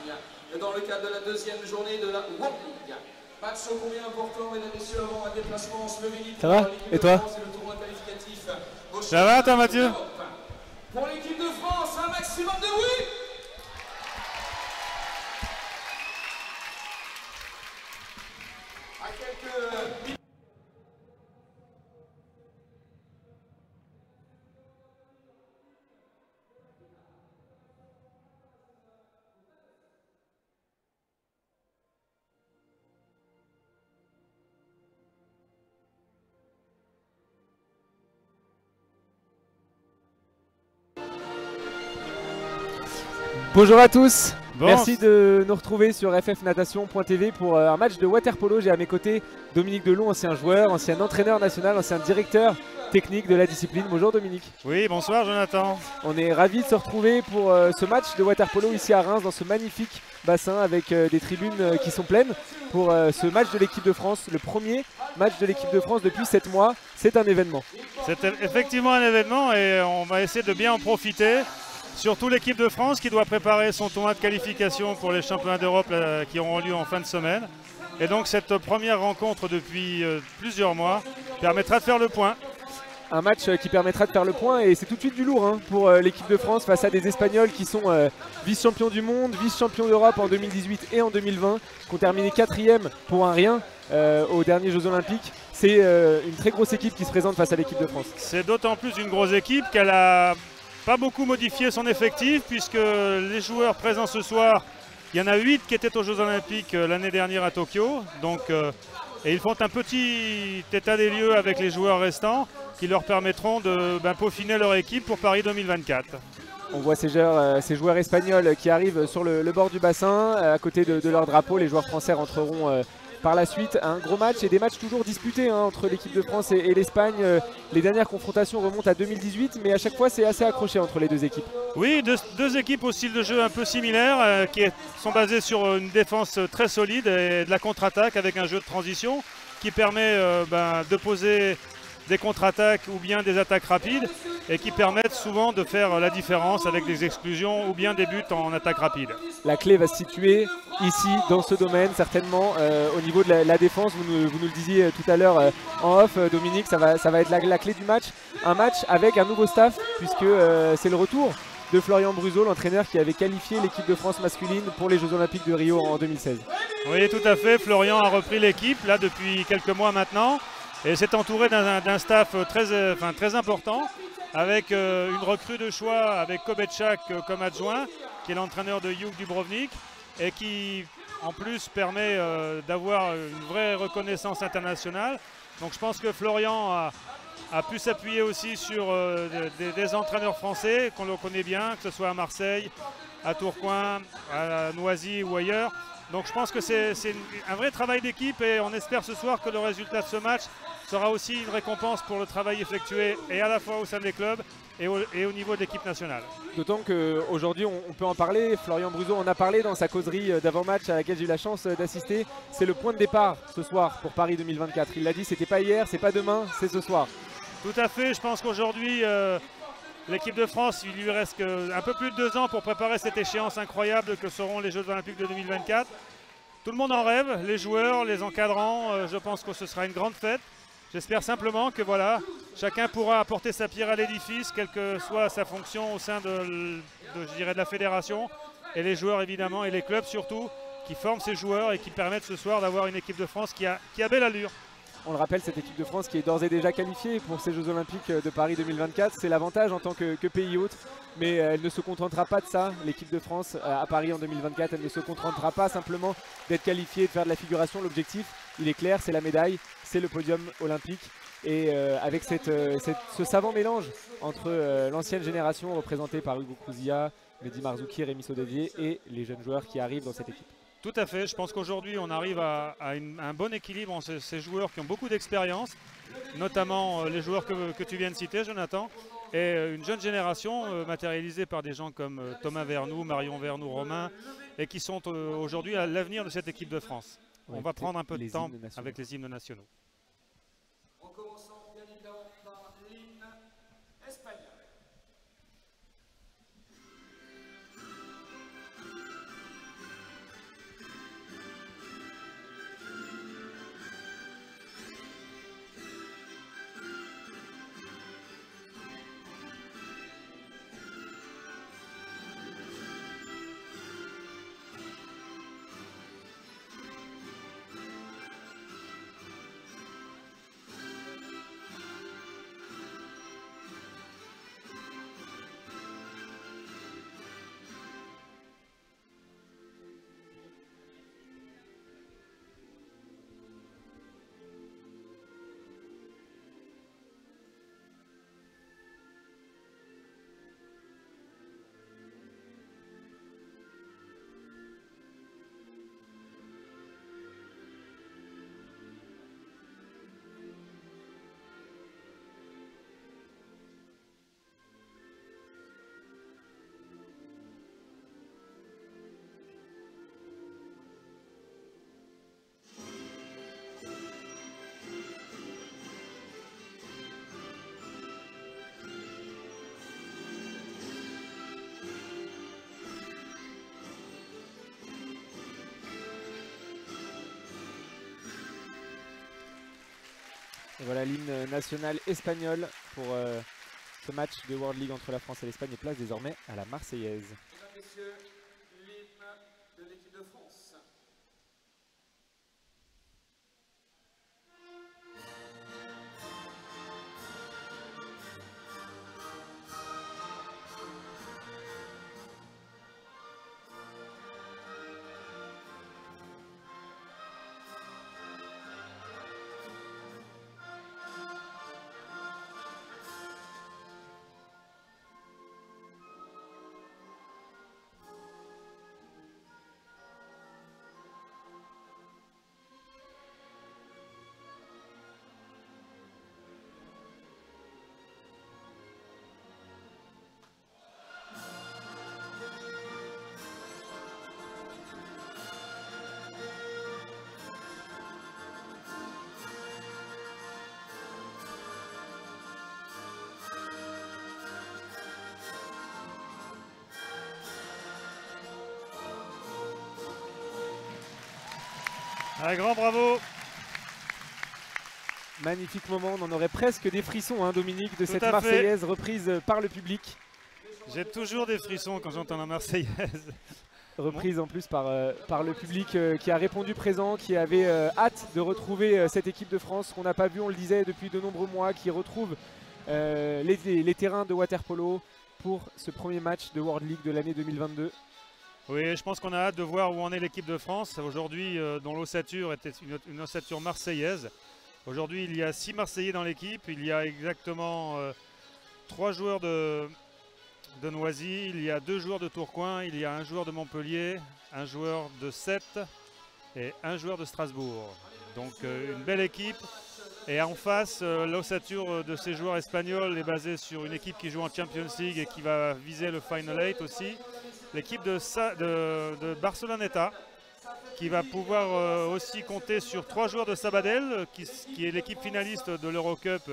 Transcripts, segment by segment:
l'Espagne dans le cadre de la deuxième journée de la World League. Match combien important, mesdames et messieurs, avant un déplacement en Slovénie. Ça va? Et toi? Ça va, toi, Mathieu? Pour l'équipe de France, un maximum de oui. À quelques... Bonjour à tous, Bon. Merci de nous retrouver sur ffnatation.tv pour un match de waterpolo. J'ai à mes côtés Dominique Delon, ancien joueur, ancien entraîneur national, ancien directeur technique de la discipline. Bonjour Dominique. Oui, bonsoir Jonathan. On est ravis de se retrouver pour ce match de waterpolo ici à Reims dans ce magnifique bassin avec des tribunes qui sont pleines pour ce match de l'équipe de France, le premier match de l'équipe de France depuis 7 mois. C'est un événement. C'est effectivement un événement et on va essayer de bien en profiter. Surtout l'équipe de France qui doit préparer son tournoi de qualification pour les championnats d'Europe qui auront lieu en fin de semaine. Et donc cette première rencontre depuis plusieurs mois permettra de faire le point. Un match qui permettra de faire le point et c'est tout de suite du lourd pour l'équipe de France face à des Espagnols qui sont vice-champions du monde, vice-champions d'Europe en 2018 et en 2020, qui ont terminé 4e pour un rien aux derniers Jeux Olympiques. C'est une très grosse équipe qui se présente face à l'équipe de France. C'est d'autant plus une grosse équipe qu'elle a pas beaucoup modifié son effectif puisque les joueurs présents ce soir, il y en a 8 qui étaient aux Jeux Olympiques l'année dernière à Tokyo. Donc, et ils font un petit état des lieux avec les joueurs restants qui leur permettront de peaufiner leur équipe pour Paris 2024. On voit ces joueurs espagnols qui arrivent sur le bord du bassin, à côté de leur drapeau. Les joueurs français rentreront par la suite. Un gros match et des matchs toujours disputés entre l'équipe de France et l'Espagne. Les dernières confrontations remontent à 2018, mais à chaque fois c'est assez accroché entre les deux équipes. Oui, deux équipes au style de jeu un peu similaire, qui sont basées sur une défense très solide et de la contre-attaque avec un jeu de transition qui permet de poser des contre-attaques ou bien des attaques rapides et qui permettent souvent de faire la différence avec des exclusions ou bien des buts en attaque rapide. La clé va se situer ici, dans ce domaine, certainement au niveau de la défense. Vous nous le disiez tout à l'heure en off, Dominique, ça va être la clé du match. Un match avec un nouveau staff, puisque c'est le retour de Florian Bruzo, l'entraîneur qui avait qualifié l'équipe de France masculine pour les Jeux Olympiques de Rio en 2016. Oui, tout à fait. Florian a repris l'équipe là depuis quelques mois maintenant. Et s'est entouré d'un staff très important, avec une recrue de choix avec Kobetchak comme adjoint, qui est l'entraîneur de Juk Dubrovnik, et qui en plus permet d'avoir une vraie reconnaissance internationale. Donc je pense que Florian a pu s'appuyer aussi sur des entraîneurs français qu'on le connaît bien, que ce soit à Marseille, à Tourcoing, à Noisy ou ailleurs. Donc je pense que c'est un vrai travail d'équipe et on espère ce soir que le résultat de ce match sera aussi une récompense pour le travail effectué et à la fois au sein des clubs et au niveau de l'équipe nationale. D'autant qu'aujourd'hui on peut en parler, Florian Bruzo en a parlé dans sa causerie d'avant-match à laquelle j'ai eu la chance d'assister. C'est le point de départ ce soir pour Paris 2024. Il l'a dit, c'était pas hier, c'est pas demain, c'est ce soir. Tout à fait, je pense qu'aujourd'hui l'équipe de France, il lui reste un peu plus de 2 ans pour préparer cette échéance incroyable que seront les Jeux Olympiques de 2024. Tout le monde en rêve, les joueurs, les encadrants, je pense que ce sera une grande fête. J'espère simplement que voilà, chacun pourra apporter sa pierre à l'édifice, quelle que soit sa fonction au sein de la fédération, et les joueurs évidemment, et les clubs surtout, qui forment ces joueurs et qui permettent ce soir d'avoir une équipe de France qui a belle allure. On le rappelle, cette équipe de France qui est d'ores et déjà qualifiée pour ces Jeux Olympiques de Paris 2024. C'est l'avantage en tant que pays hôte, mais elle ne se contentera pas de ça. L'équipe de France à Paris en 2024, elle ne se contentera pas simplement d'être qualifiée et de faire de la figuration. L'objectif, il est clair, c'est la médaille, c'est le podium olympique. Et avec ce savant mélange entre l'ancienne génération représentée par Hugo Crouzilla, Mehdi Marzouki, Rémi Sodevier et les jeunes joueurs qui arrivent dans cette équipe. Tout à fait, je pense qu'aujourd'hui on arrive à un bon équilibre entre ces joueurs qui ont beaucoup d'expérience, notamment les joueurs que tu viens de citer, Jonathan, et une jeune génération matérialisée par des gens comme Thomas Vernou, Marion Vernou-Romain, et qui sont aujourd'hui à l'avenir de cette équipe de France. On va prendre un peu de temps avec les hymnes nationaux. En commençant bien évidemment par l'hymne espagnol. Et voilà l'hymne national espagnol pour ce match de World League entre la France et l'Espagne, et place désormais à la Marseillaise. Mesdames, Messieurs, l'hymne de l'équipe de France. Un grand bravo. Magnifique moment, on en aurait presque des frissons, hein, Dominique, de Tout cette à fait. Marseillaise reprise par le public. J'ai toujours des frissons quand j'entends la Marseillaise. Reprise en plus par le public qui a répondu présent, qui avait hâte de retrouver cette équipe de France qu'on n'a pas vue, on le disait, depuis de nombreux mois, qui retrouve les terrains de water-polo pour ce premier match de World League de l'année 2022. Oui, je pense qu'on a hâte de voir où en est l'équipe de France. Aujourd'hui, dont l'ossature était une ossature marseillaise. Aujourd'hui, il y a 6 Marseillais dans l'équipe. Il y a exactement 3 joueurs de Noisy, il y a 2 joueurs de Tourcoing, il y a 1 joueur de Montpellier, 1 joueur de Sète et 1 joueur de Strasbourg. Donc une belle équipe. Et en face, l'ossature de ces joueurs espagnols est basée sur une équipe qui joue en Champions League et qui va viser le Final 8 aussi. L'équipe de Barceloneta, qui va pouvoir aussi compter sur 3 joueurs de Sabadell, qui est l'équipe finaliste de l'Eurocup,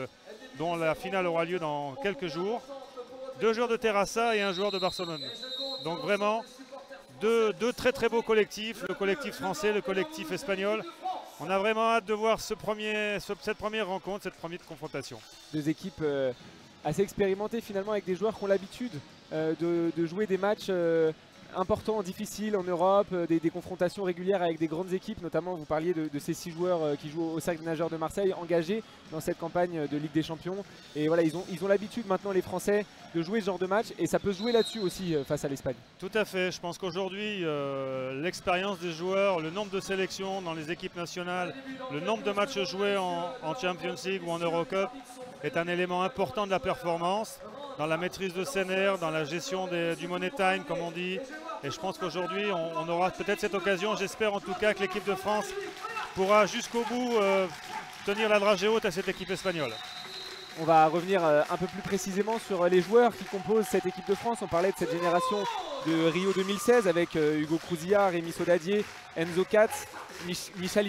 dont la finale aura lieu dans quelques jours. 2 joueurs de Terrassa et 1 joueur de Barcelone. Donc vraiment, deux très très beaux collectifs, le collectif français, le collectif espagnol. On a vraiment hâte de voir cette première rencontre, cette première confrontation. 2 équipes assez expérimentées finalement, avec des joueurs qui ont l'habitude de jouer des matchs importants, difficiles en Europe, des confrontations régulières avec des grandes équipes, notamment vous parliez de ces 6 joueurs qui jouent au Cercle des Nageurs de Marseille, engagés dans cette campagne de Ligue des Champions. Et voilà, ils ont l'habitude maintenant, les Français, de jouer ce genre de match, et ça peut se jouer là-dessus aussi face à l'Espagne. Tout à fait, je pense qu'aujourd'hui l'expérience des joueurs, le nombre de sélections dans les équipes nationales, le nombre de matchs joués en Champions League ou en Eurocup est un élément important de la performance, dans la maîtrise de ses nerfs, dans la gestion du money time comme on dit. Et je pense qu'aujourd'hui on aura peut-être cette occasion, j'espère en tout cas que l'équipe de France pourra jusqu'au bout tenir la dragée haute à cette équipe espagnole. On va revenir un peu plus précisément sur les joueurs qui composent cette équipe de France. On parlait de cette génération de Rio 2016 avec Hugo Crouzilla, Rémi Sodadier, Enzo Katz, Michal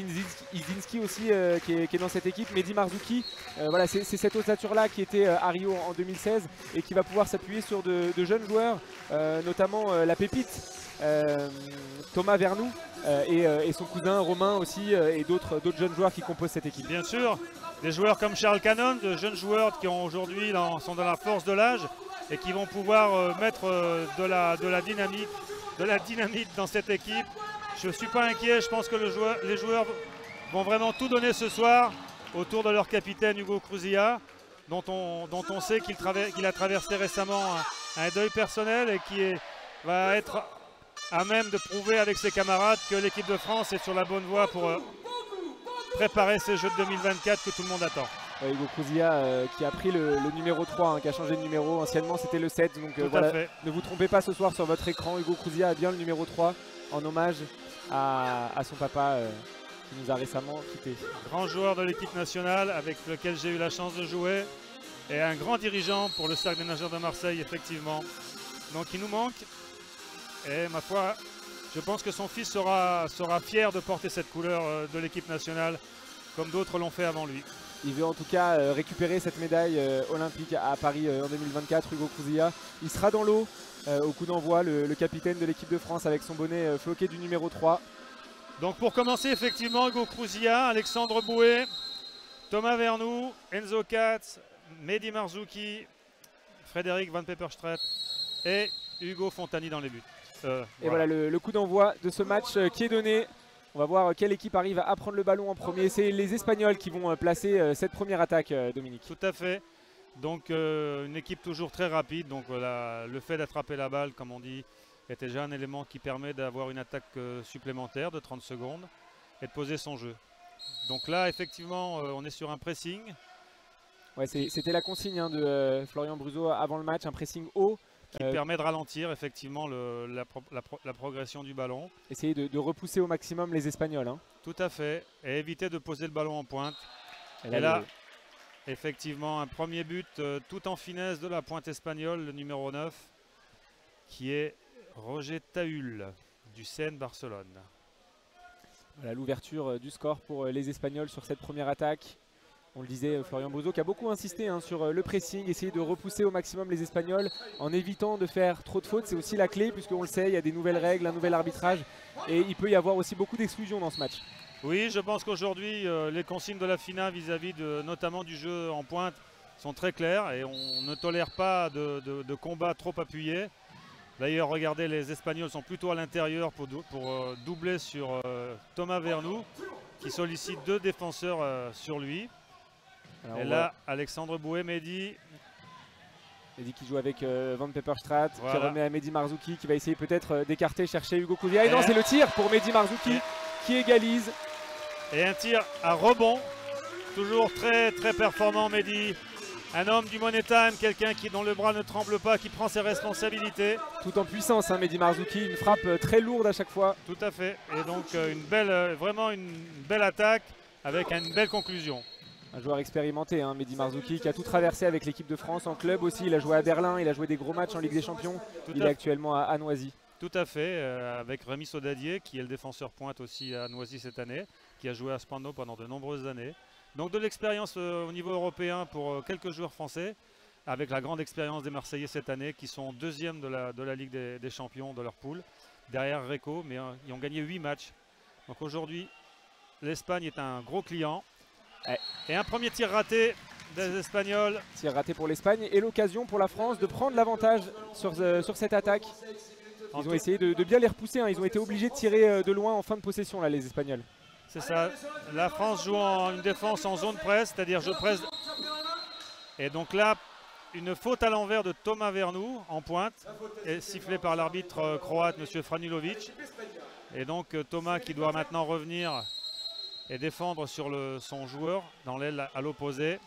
Izinski aussi qui est dans cette équipe, Mehdi Marzouki. Voilà, c'est cette ossature-là qui était à Rio en 2016 et qui va pouvoir s'appuyer sur de jeunes joueurs, notamment la pépite Thomas Vernou et son cousin Romain aussi, et d'autres jeunes joueurs qui composent cette équipe. Bien sûr, des joueurs comme Charles Cannon, de jeunes joueurs qui aujourd'hui sont dans la force de l'âge et qui vont pouvoir mettre de la dynamite dans cette équipe. Je ne suis pas inquiet, je pense que les joueurs vont vraiment tout donner ce soir autour de leur capitaine Hugo Crouzilla, dont on sait qu'il a traversé récemment un deuil personnel et qui va être à même de prouver avec ses camarades que l'équipe de France est sur la bonne voie pour préparer ces Jeux de 2024 que tout le monde attend. Hugo Crouzilla qui a pris le numéro 3, hein, qui a changé de numéro. Anciennement c'était le 7, donc voilà, ne vous trompez pas ce soir sur votre écran. Hugo Crouzilla a bien le numéro 3 en hommage à son papa qui nous a récemment quittés. Grand joueur de l'équipe nationale avec lequel j'ai eu la chance de jouer et un grand dirigeant pour le Cercle des Nageurs de Marseille, effectivement. Donc il nous manque et ma foi, je pense que son fils sera fier de porter cette couleur de l'équipe nationale comme d'autres l'ont fait avant lui. Il veut en tout cas récupérer cette médaille olympique à Paris en 2024, Hugo Crouzilla. Il sera dans l'eau au coup d'envoi, le capitaine de l'équipe de France avec son bonnet floqué du numéro 3. Donc pour commencer, effectivement, Hugo Crouzilla, Alexandre Bouet, Thomas Vernou, Enzo Katz, Mehdi Marzouki, Frédéric Van Peperstraat et Hugo Fontani dans les buts. Et voilà le coup d'envoi de ce match qui est donné. On va voir quelle équipe arrive à prendre le ballon en premier. C'est les Espagnols qui vont placer cette première attaque, Dominique. Tout à fait. Donc une équipe toujours très rapide. Donc le fait d'attraper la balle, comme on dit, est déjà un élément qui permet d'avoir une attaque supplémentaire de 30 secondes et de poser son jeu. Donc là, effectivement, on est sur un pressing. Ouais, c'était la consigne de Florian Bruzo avant le match, un pressing haut. Qui permet de ralentir effectivement la progression du ballon. Essayer de repousser au maximum les Espagnols. Hein. Tout à fait. Et éviter de poser le ballon en pointe. Et là effectivement, un premier but tout en finesse de la pointe espagnole, le numéro 9, qui est Roger Tahul du CN Barcelone. Voilà l'ouverture du score pour les Espagnols sur cette première attaque. On le disait, Florian Bruzo qui a beaucoup insisté sur le pressing, essayer de repousser au maximum les Espagnols en évitant de faire trop de fautes. C'est aussi la clé puisqu'on le sait, il y a des nouvelles règles, un nouvel arbitrage et il peut y avoir aussi beaucoup d'exclusions dans ce match. Oui, je pense qu'aujourd'hui, les consignes de la FINA vis-à-vis notamment du jeu en pointe sont très claires et on ne tolère pas de combat trop appuyé. D'ailleurs, regardez, les Espagnols sont plutôt à l'intérieur pour doubler sur Thomas Vernou qui sollicite 2 défenseurs sur lui. Alors et là, Alexandre Boué, Mehdi qui joue avec Van Peperstraat, voilà. Qui remet à Mehdi Marzouki, qui va essayer peut-être d'écarter, chercher Hugo Couzia. Et non, c'est le tir pour Mehdi Marzouki qui égalise. Et un tir à rebond, toujours très très performant Mehdi. Un homme du Money Time, quelqu'un dont le bras ne tremble pas, qui prend ses responsabilités. Tout en puissance, hein, Mehdi Marzouki, une frappe très lourde à chaque fois. Tout à fait, et donc vraiment une belle attaque avec une belle conclusion. Un joueur expérimenté, hein, Mehdi Marzouki, qui a tout traversé avec l'équipe de France en club aussi. Il a joué à Berlin, il a joué des gros matchs en Ligue des Champions. Il est actuellement à Noisy. Tout à fait, avec Rémi Sodadier, qui est le défenseur pointe aussi à Noisy cette année, qui a joué à Spandau pendant de nombreuses années. Donc de l'expérience au niveau européen pour quelques joueurs français, avec la grande expérience des Marseillais cette année, qui sont 2e de la Ligue des Champions de leur poule, derrière Reco, mais ils ont gagné 8 matchs. Donc aujourd'hui, l'Espagne est un gros client. Et un premier tir raté des Espagnols. Tir raté pour l'Espagne et l'occasion pour la France de prendre l'avantage sur cette attaque. Ils ont essayé de bien les repousser, hein. Ils ont été obligés de tirer de loin en fin de possession, là, les Espagnols. C'est ça. La France joue en une défense en zone presse, c'est-à-dire je presse. Et donc là, une faute à l'envers de Thomas Vernou en pointe, et sifflée par l'arbitre croate, M. Franulovic. Et donc Thomas qui doit maintenant revenir et défendre sur son joueur dans l'aile à l'opposé.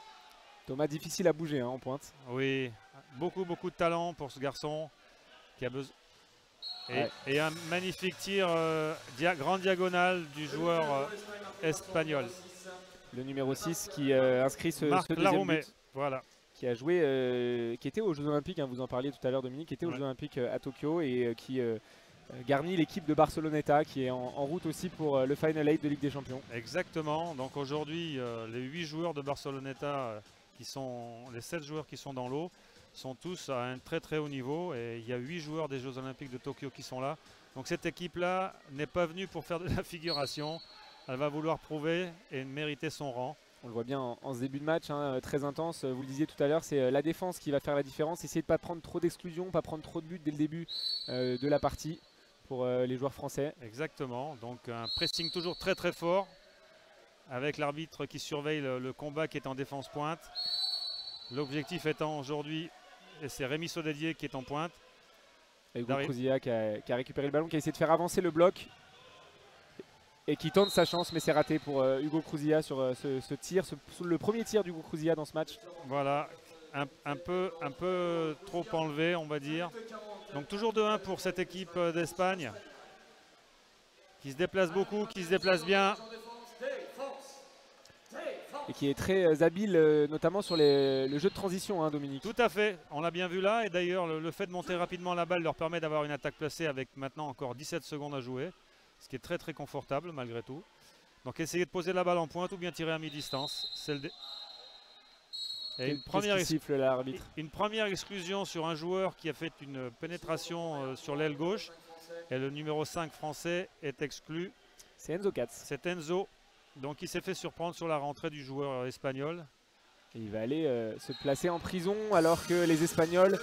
Thomas difficile à bouger, hein, en pointe. Oui, beaucoup de talent pour ce garçon qui a besoin. Et un magnifique tir grand diagonale du joueur espagnol. Le numéro 6 qui inscrit ce deuxième but. Voilà. Qui a joué, qui était aux Jeux Olympiques, hein, vous en parliez tout à l'heure Dominique, qui était aux Jeux Olympiques à Tokyo et qui garnit l'équipe de Barceloneta qui est en route aussi pour le Final 8 de Ligue des Champions. Exactement, donc aujourd'hui les 8 joueurs de Barceloneta, les 7 joueurs qui sont dans l'eau, sont tous à un très très haut niveau et il y a 8 joueurs des Jeux Olympiques de Tokyo qui sont là. Donc cette équipe-là n'est pas venue pour faire de la figuration, elle va vouloir prouver et mériter son rang. On le voit bien en ce début de match, hein, très intense. Vous le disiez tout à l'heure, c'est la défense qui va faire la différence. Essayer de ne pas prendre trop d'exclusions, pas prendre trop de buts dès le début de la partie pour les joueurs français. Exactement, donc un pressing toujours très très fort avec l'arbitre qui surveille le combat qui est en défense pointe. L'objectif étant aujourd'hui, et c'est Rémi Sodadier qui est en pointe. Et Hugo Couzia qui a récupéré le ballon, qui a essayé de faire avancer le bloc. Et qui tente sa chance, mais c'est raté pour Hugo Couzia sur ce tir, le premier tir d'Hugo Couzia dans ce match. Voilà, un peu trop enlevé, on va dire. Donc toujours 2-1 pour cette équipe d'Espagne, qui se déplace beaucoup, qui se déplace bien. Et qui est très habile, notamment sur le jeu de transition, hein, Dominique. Tout à fait, on l'a bien vu là. Et d'ailleurs, le fait de monter rapidement la balle leur permet d'avoir une attaque placée avec maintenant encore 17 secondes à jouer. Ce qui est très très confortable malgré tout. Donc essayez de poser la balle en pointe ou bien tirer à mi-distance. Et une première exclusion sur un joueur qui a fait une pénétration sur l'aile gauche. Et le numéro 5 français est exclu. C'est Enzo Katz. C'est Enzo Donc il s'est fait surprendre sur la rentrée du joueur espagnol. Et il va aller se placer en prison alors que les Espagnols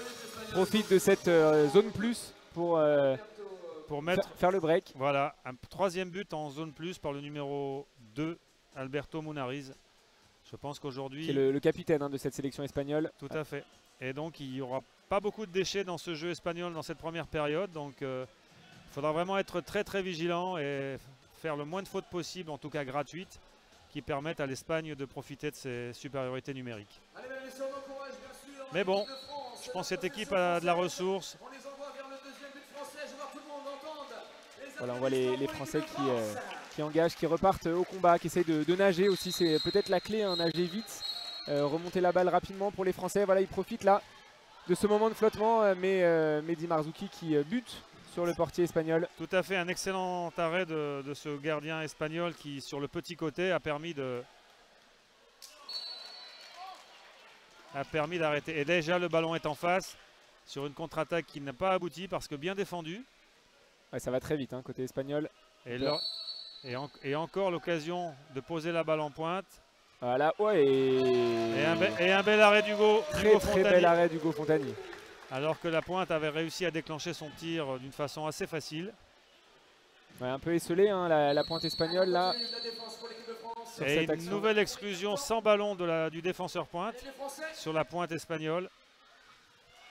profitent de cette zone plus pour faire le break. Voilà, un troisième but en zone plus par le numéro 2, Alberto Munariz. Je pense qu'aujourd'hui... Qui est le capitaine de cette sélection espagnole. Tout à fait. Et donc il n'y aura pas beaucoup de déchets dans ce jeu espagnol dans cette première période. Donc il faudra vraiment être très très vigilant et faire le moins de fautes possible, en tout cas gratuites, qui permettent à l'Espagne de profiter de ses supériorités numériques. Mais bon, je pense que cette équipe a de la ressource. Voilà, on voit les Français qui engagent, qui repartent au combat, qui essayent de nager aussi. C'est peut-être la clé, hein, nager vite, remonter la balle rapidement pour les Français. Voilà, ils profitent là de ce moment de flottement, mais Mehdi Marzouki qui bute sur le portier espagnol. Tout à fait, un excellent arrêt de ce gardien espagnol qui, sur le petit côté, a permis d'arrêter. Et déjà, le ballon est en face sur une contre-attaque qui n'a pas abouti parce que bien défendu. Ouais, ça va très vite, hein, côté espagnol. Et encore l'occasion de poser la balle en pointe. Voilà, ouais, et un bel arrêt d'Hugo Fontani. Très bel arrêt d'Hugo Fontani. Alors que la pointe avait réussi à déclencher son tir d'une façon assez facile. Ouais, un peu esselé, hein, la pointe espagnole là. Et une nouvelle exclusion sans ballon du défenseur pointe sur la pointe espagnole.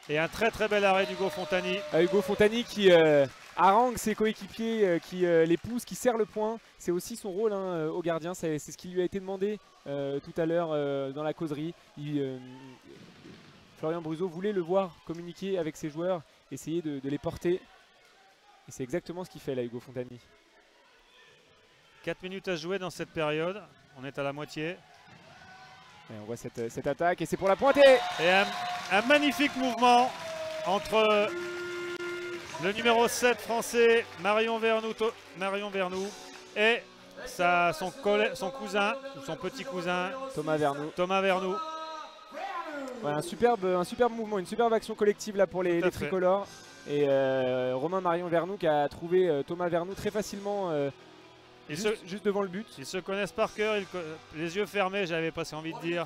Et un très très bel arrêt d'Hugo Fontani. Hugo Fontani qui harangue ses coéquipiers, qui les pousse, qui serre le point. C'est aussi son rôle, hein, au gardien, c'est ce qui lui a été demandé tout à l'heure dans la causerie. Florian Bruzo voulait le voir communiquer avec ses joueurs, essayer de les porter. Et c'est exactement ce qu'il fait là, Hugo Fontani. 4 minutes à jouer dans cette période, on est à la moitié. Et on voit cette attaque et c'est pour la pointer. Et un magnifique mouvement entre le numéro 7 français Marion Vernou et son cousin, ou son petit cousin Thomas Vernou. Ouais, un superbe mouvement, une superbe action collective là pour les tricolores. Et Romain Marion Vernou qui a trouvé Thomas Vernou très facilement juste devant le but. Ils se connaissent par cœur, les yeux fermés, j'avais presque envie de dire.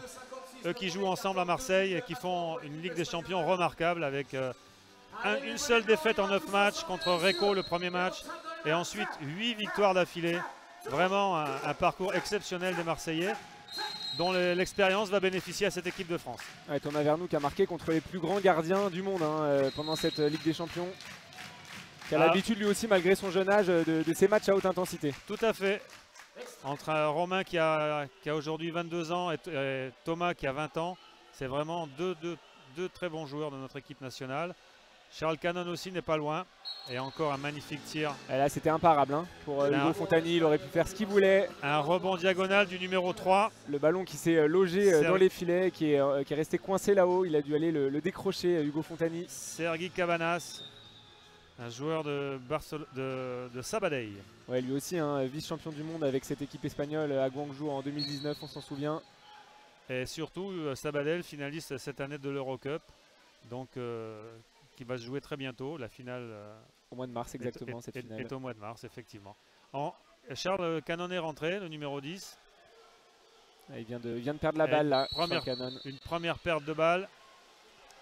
Eux qui jouent ensemble à Marseille et qui font une Ligue des Champions remarquable avec une seule défaite en 9 matchs contre Recco le premier match et ensuite 8 victoires d'affilée. Vraiment un parcours exceptionnel des Marseillais dont l'expérience va bénéficier à cette équipe de France. Ouais, Thomas Vernou qui a marqué contre les plus grands gardiens du monde pendant cette Ligue des Champions. Qui a l'habitude lui aussi malgré son jeune âge de ces matchs à haute intensité. Tout à fait. Entre Romain qui a aujourd'hui 22 ans et Thomas qui a 20 ans, c'est vraiment deux très bons joueurs de notre équipe nationale. Charles Cannon aussi n'est pas loin. Et encore un magnifique tir. Et là c'était imparable, hein, pour Hugo Fontani, il aurait pu faire ce qu'il voulait. Un rebond diagonal du numéro 3. Le ballon qui s'est logé dans les filets, qui est resté coincé là-haut. Il a dû aller le décrocher, Hugo Fontani. Sergi Cabanas, un joueur de Sabadell. Ouais, lui aussi, hein, vice-champion du monde avec cette équipe espagnole à Guangzhou en 2019, on s'en souvient. Et surtout Sabadell, finaliste cette année de l'Eurocup. Donc qui va se jouer très bientôt, la finale. Au mois de mars exactement, cette finale. Est au mois de mars, effectivement. Charles Cannon est rentré, le numéro 10. Il vient de perdre la balle là, une première perte de balle.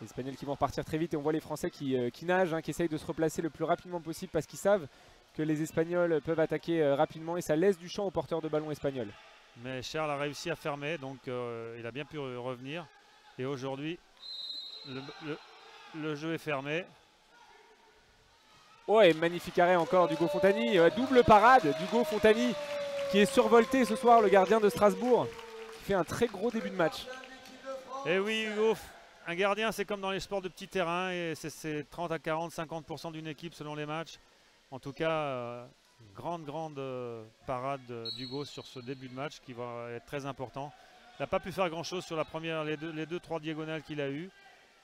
Les Espagnols qui vont repartir très vite et on voit les Français qui nagent, hein, qui essayent de se replacer le plus rapidement possible parce qu'ils savent que les Espagnols peuvent attaquer rapidement et ça laisse du champ aux porteurs de ballon espagnols. Mais Charles a réussi à fermer, donc il a bien pu revenir. Et aujourd'hui, le jeu est fermé. Ouais, magnifique arrêt encore d'Hugo Fontani. Double parade d'Hugo Fontani qui est survolté ce soir, le gardien de Strasbourg, qui fait un très gros début de match. Et oui, Hugo, un gardien c'est comme dans les sports de petit terrain et c'est 30 à 40, 50% d'une équipe selon les matchs. En tout cas, grande parade d'Hugo sur ce début de match qui va être très important. Il n'a pas pu faire grand chose sur les deux, trois diagonales qu'il a eues.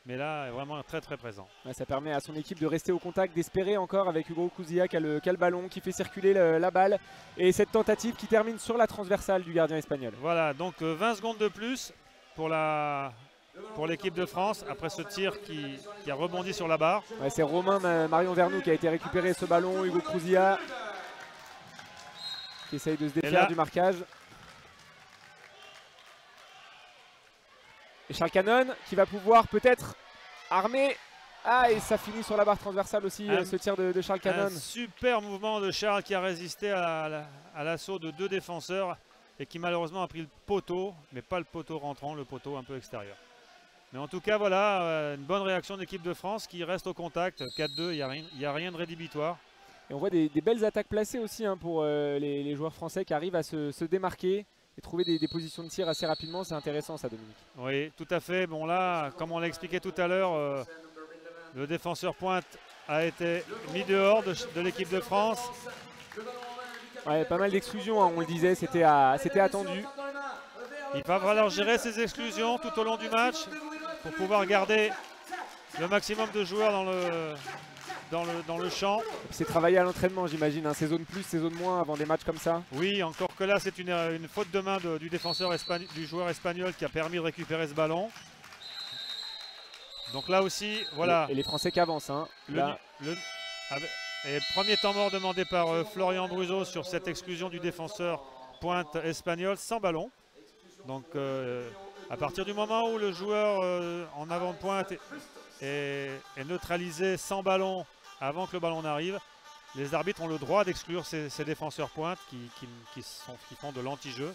Mais là, est vraiment très présent. Ouais, ça permet à son équipe de rester au contact, d'espérer encore avec Hugo Cousilla qui a le ballon, qui fait circuler la balle. Et cette tentative qui termine sur la transversale du gardien espagnol. Voilà, donc 20 secondes de plus pour l'équipe de France après ce tir qui a rebondi sur la barre. Ouais, c'est Romain Marion Vernou qui a été récupéré ce ballon. Hugo Cousilla qui essaye de se défaire du marquage. Et Charles Cannon qui va pouvoir peut-être armer. Ah, et ça finit sur la barre transversale aussi, ce tir de Charles Cannon. Un super mouvement de Charles qui a résisté à l'assaut de 2 défenseurs et qui malheureusement a pris le poteau, mais pas le poteau rentrant, le poteau un peu extérieur. Mais en tout cas, voilà, une bonne réaction de l'équipe de France qui reste au contact. 4-2, il n'y a rien de rédhibitoire. Et on voit des belles attaques placées aussi hein, pour les joueurs français qui arrivent à se démarquer et trouver des positions de tir assez rapidement. C'est intéressant ça, Dominique. Oui, tout à fait. Bon là, comme on l'a expliqué tout à l'heure, le défenseur pointe a été mis dehors de l'équipe de France. Ouais, pas mal d'exclusions, hein, on le disait, c'était attendu. Il va falloir gérer ces exclusions tout au long du match pour pouvoir garder le maximum de joueurs dans le champ. C'est travaillé à l'entraînement, j'imagine, hein, ces zones plus, ces zones moins avant des matchs comme ça. Oui, encore que là, c'est une faute de main du défenseur du joueur espagnol qui a permis de récupérer ce ballon. Donc là aussi, voilà. Et les Français qui avancent. Hein, et premier temps mort demandé par Florian Bruzo sur cette exclusion du défenseur pointe espagnol sans ballon. Donc à partir du moment où le joueur en avant-pointe est neutralisé sans ballon avant que le ballon n'arrive, les arbitres ont le droit d'exclure ces défenseurs pointes qui font de l'anti-jeu.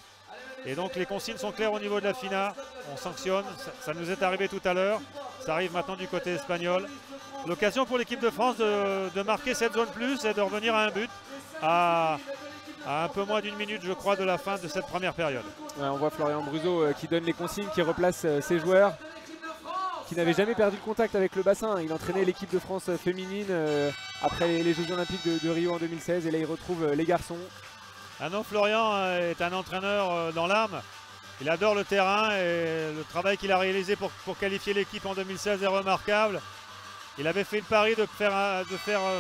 Et donc les consignes sont claires au niveau de la FINA, on sanctionne, ça nous est arrivé tout à l'heure, ça arrive maintenant du côté espagnol. L'occasion pour l'équipe de France de marquer cette zone plus et de revenir à un but à un peu moins d'1 minute je crois de la fin de cette première période. Ouais, on voit Florian Bruzo qui donne les consignes, qui replace ses joueurs, qui n'avaient jamais perdu le contact avec le bassin. Il entraînait l'équipe de France féminine après les Jeux Olympiques de Rio en 2016 et là il retrouve les garçons. Ah non, Florian est un entraîneur dans l'âme. Il adore le terrain et le travail qu'il a réalisé pour qualifier l'équipe en 2016 est remarquable. Il avait fait le pari de faire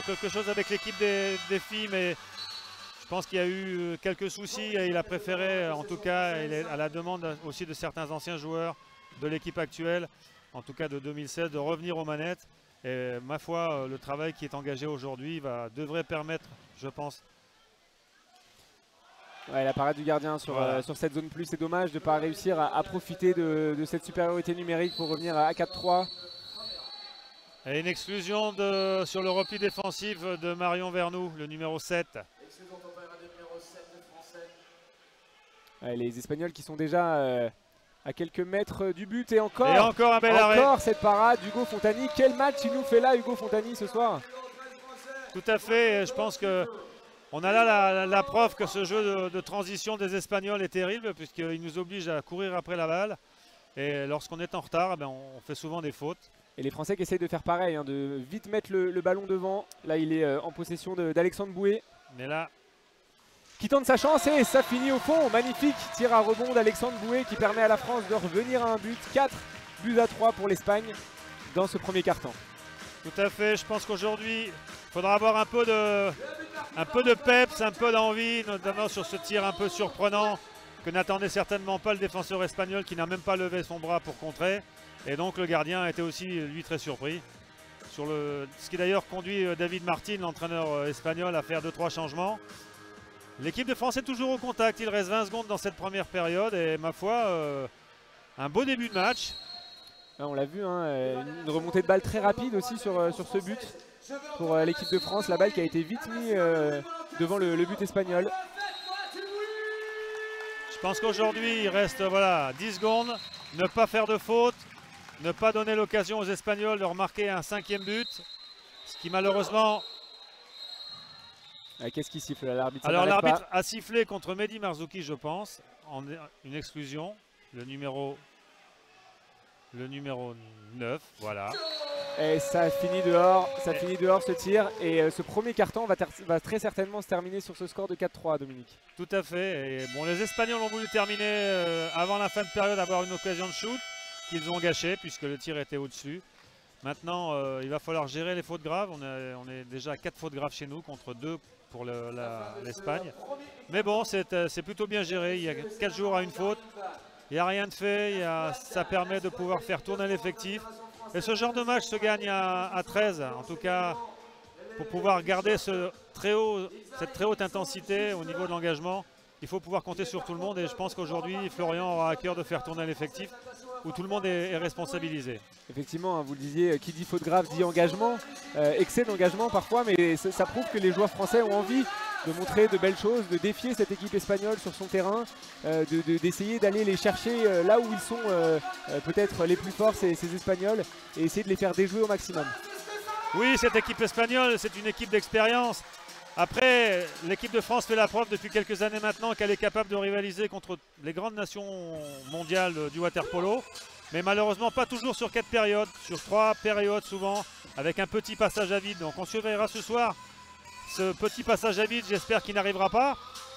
quelque chose avec l'équipe des filles, mais je pense qu'il y a eu quelques soucis et il a préféré, en tout cas, à la demande aussi de certains anciens joueurs de l'équipe actuelle, en tout cas de 2016, de revenir aux manettes. Et ma foi, le travail qui est engagé aujourd'hui devrait permettre, je pense. Ouais, la parade du gardien sur cette zone plus, c'est dommage de ne pas réussir à profiter de cette supériorité numérique pour revenir à 4-3. Et une exclusion sur le repli défensif de Marion Vernou, le numéro 7. Ouais, les Espagnols qui sont déjà à quelques mètres du but et encore un bel arrêt. Encore cette parade d'Hugo Fontani. Quel match il nous fait là, Hugo Fontani, ce soir. Tout à fait, je pense que on a là la preuve que ce jeu de transition des Espagnols est terrible puisqu'il nous oblige à courir après la balle. Et lorsqu'on est en retard, on fait souvent des fautes. Et les Français qui essayent de faire pareil, hein, de vite mettre le ballon devant. Là, il est en possession d'Alexandre Boué. Mais là, qui tente sa chance et ça finit au fond. Magnifique tir à rebond d'Alexandre Boué qui permet à la France de revenir à un but. 4-3 pour l'Espagne dans ce premier quart-temps. Tout à fait, je pense qu'aujourd'hui, il faudra avoir un peu de peps, un peu d'envie, notamment sur ce tir un peu surprenant que n'attendait certainement pas le défenseur espagnol qui n'a même pas levé son bras pour contrer. Et donc le gardien a été aussi, lui, très surpris. Ce qui d'ailleurs conduit David Martin, l'entraîneur espagnol, à faire 2-3 changements. L'équipe de France est toujours au contact, il reste 20 secondes dans cette première période et ma foi, un beau début de match. Là, on l'a vu, hein, une remontée de balle très rapide aussi sur ce but pour l'équipe de France. La balle qui a été vite mise devant le but espagnol. Je pense qu'aujourd'hui il reste 10 secondes, ne pas faire de faute, ne pas donner l'occasion aux Espagnols de remarquer un 5e but, ce qui malheureusement... Qu'est-ce qui siffle là, l'arbitre? Alors l'arbitre a sifflé contre Mehdi Marzouki, je pense, une exclusion, le numéro 9, voilà. Et ça finit dehors, ce tir. Et ce premier carton va très certainement se terminer sur ce score de 4-3, Dominique. Tout à fait. Et bon, les Espagnols ont voulu terminer avant la fin de période, avoir une occasion de shoot qu'ils ont gâché puisque le tir était au-dessus. Maintenant, il va falloir gérer les fautes graves. On est déjà à 4 fautes graves chez nous contre 2 pour l'Espagne. Mais bon, c'est plutôt bien géré. Il y a 4 jours à une faute. Il n'y a rien de fait. Ça permet de pouvoir faire tourner l'effectif. Et ce genre de match se gagne à 13. En tout cas, pour pouvoir garder cette très haute intensité au niveau de l'engagement, il faut pouvoir compter sur tout le monde et je pense qu'aujourd'hui Florian aura à cœur de faire tourner l'effectif où tout le monde est responsabilisé. Effectivement, hein, vous le disiez, qui dit faute grave dit engagement, excès d'engagement parfois, mais ça prouve que les joueurs français ont envie de montrer de belles choses, de défier cette équipe espagnole sur son terrain, d'essayer d'aller les chercher là où ils sont peut-être les plus forts, ces Espagnols, et essayer de les faire déjouer au maximum. Oui, cette équipe espagnole, c'est une équipe d'expérience. Après, l'équipe de France fait la preuve depuis quelques années maintenant qu'elle est capable de rivaliser contre les grandes nations mondiales du water-polo. Mais malheureusement, pas toujours sur 4 périodes, sur 3 périodes souvent, avec un petit passage à vide. Donc on surveillera ce soir ce petit passage à vide, j'espère qu'il n'arrivera pas.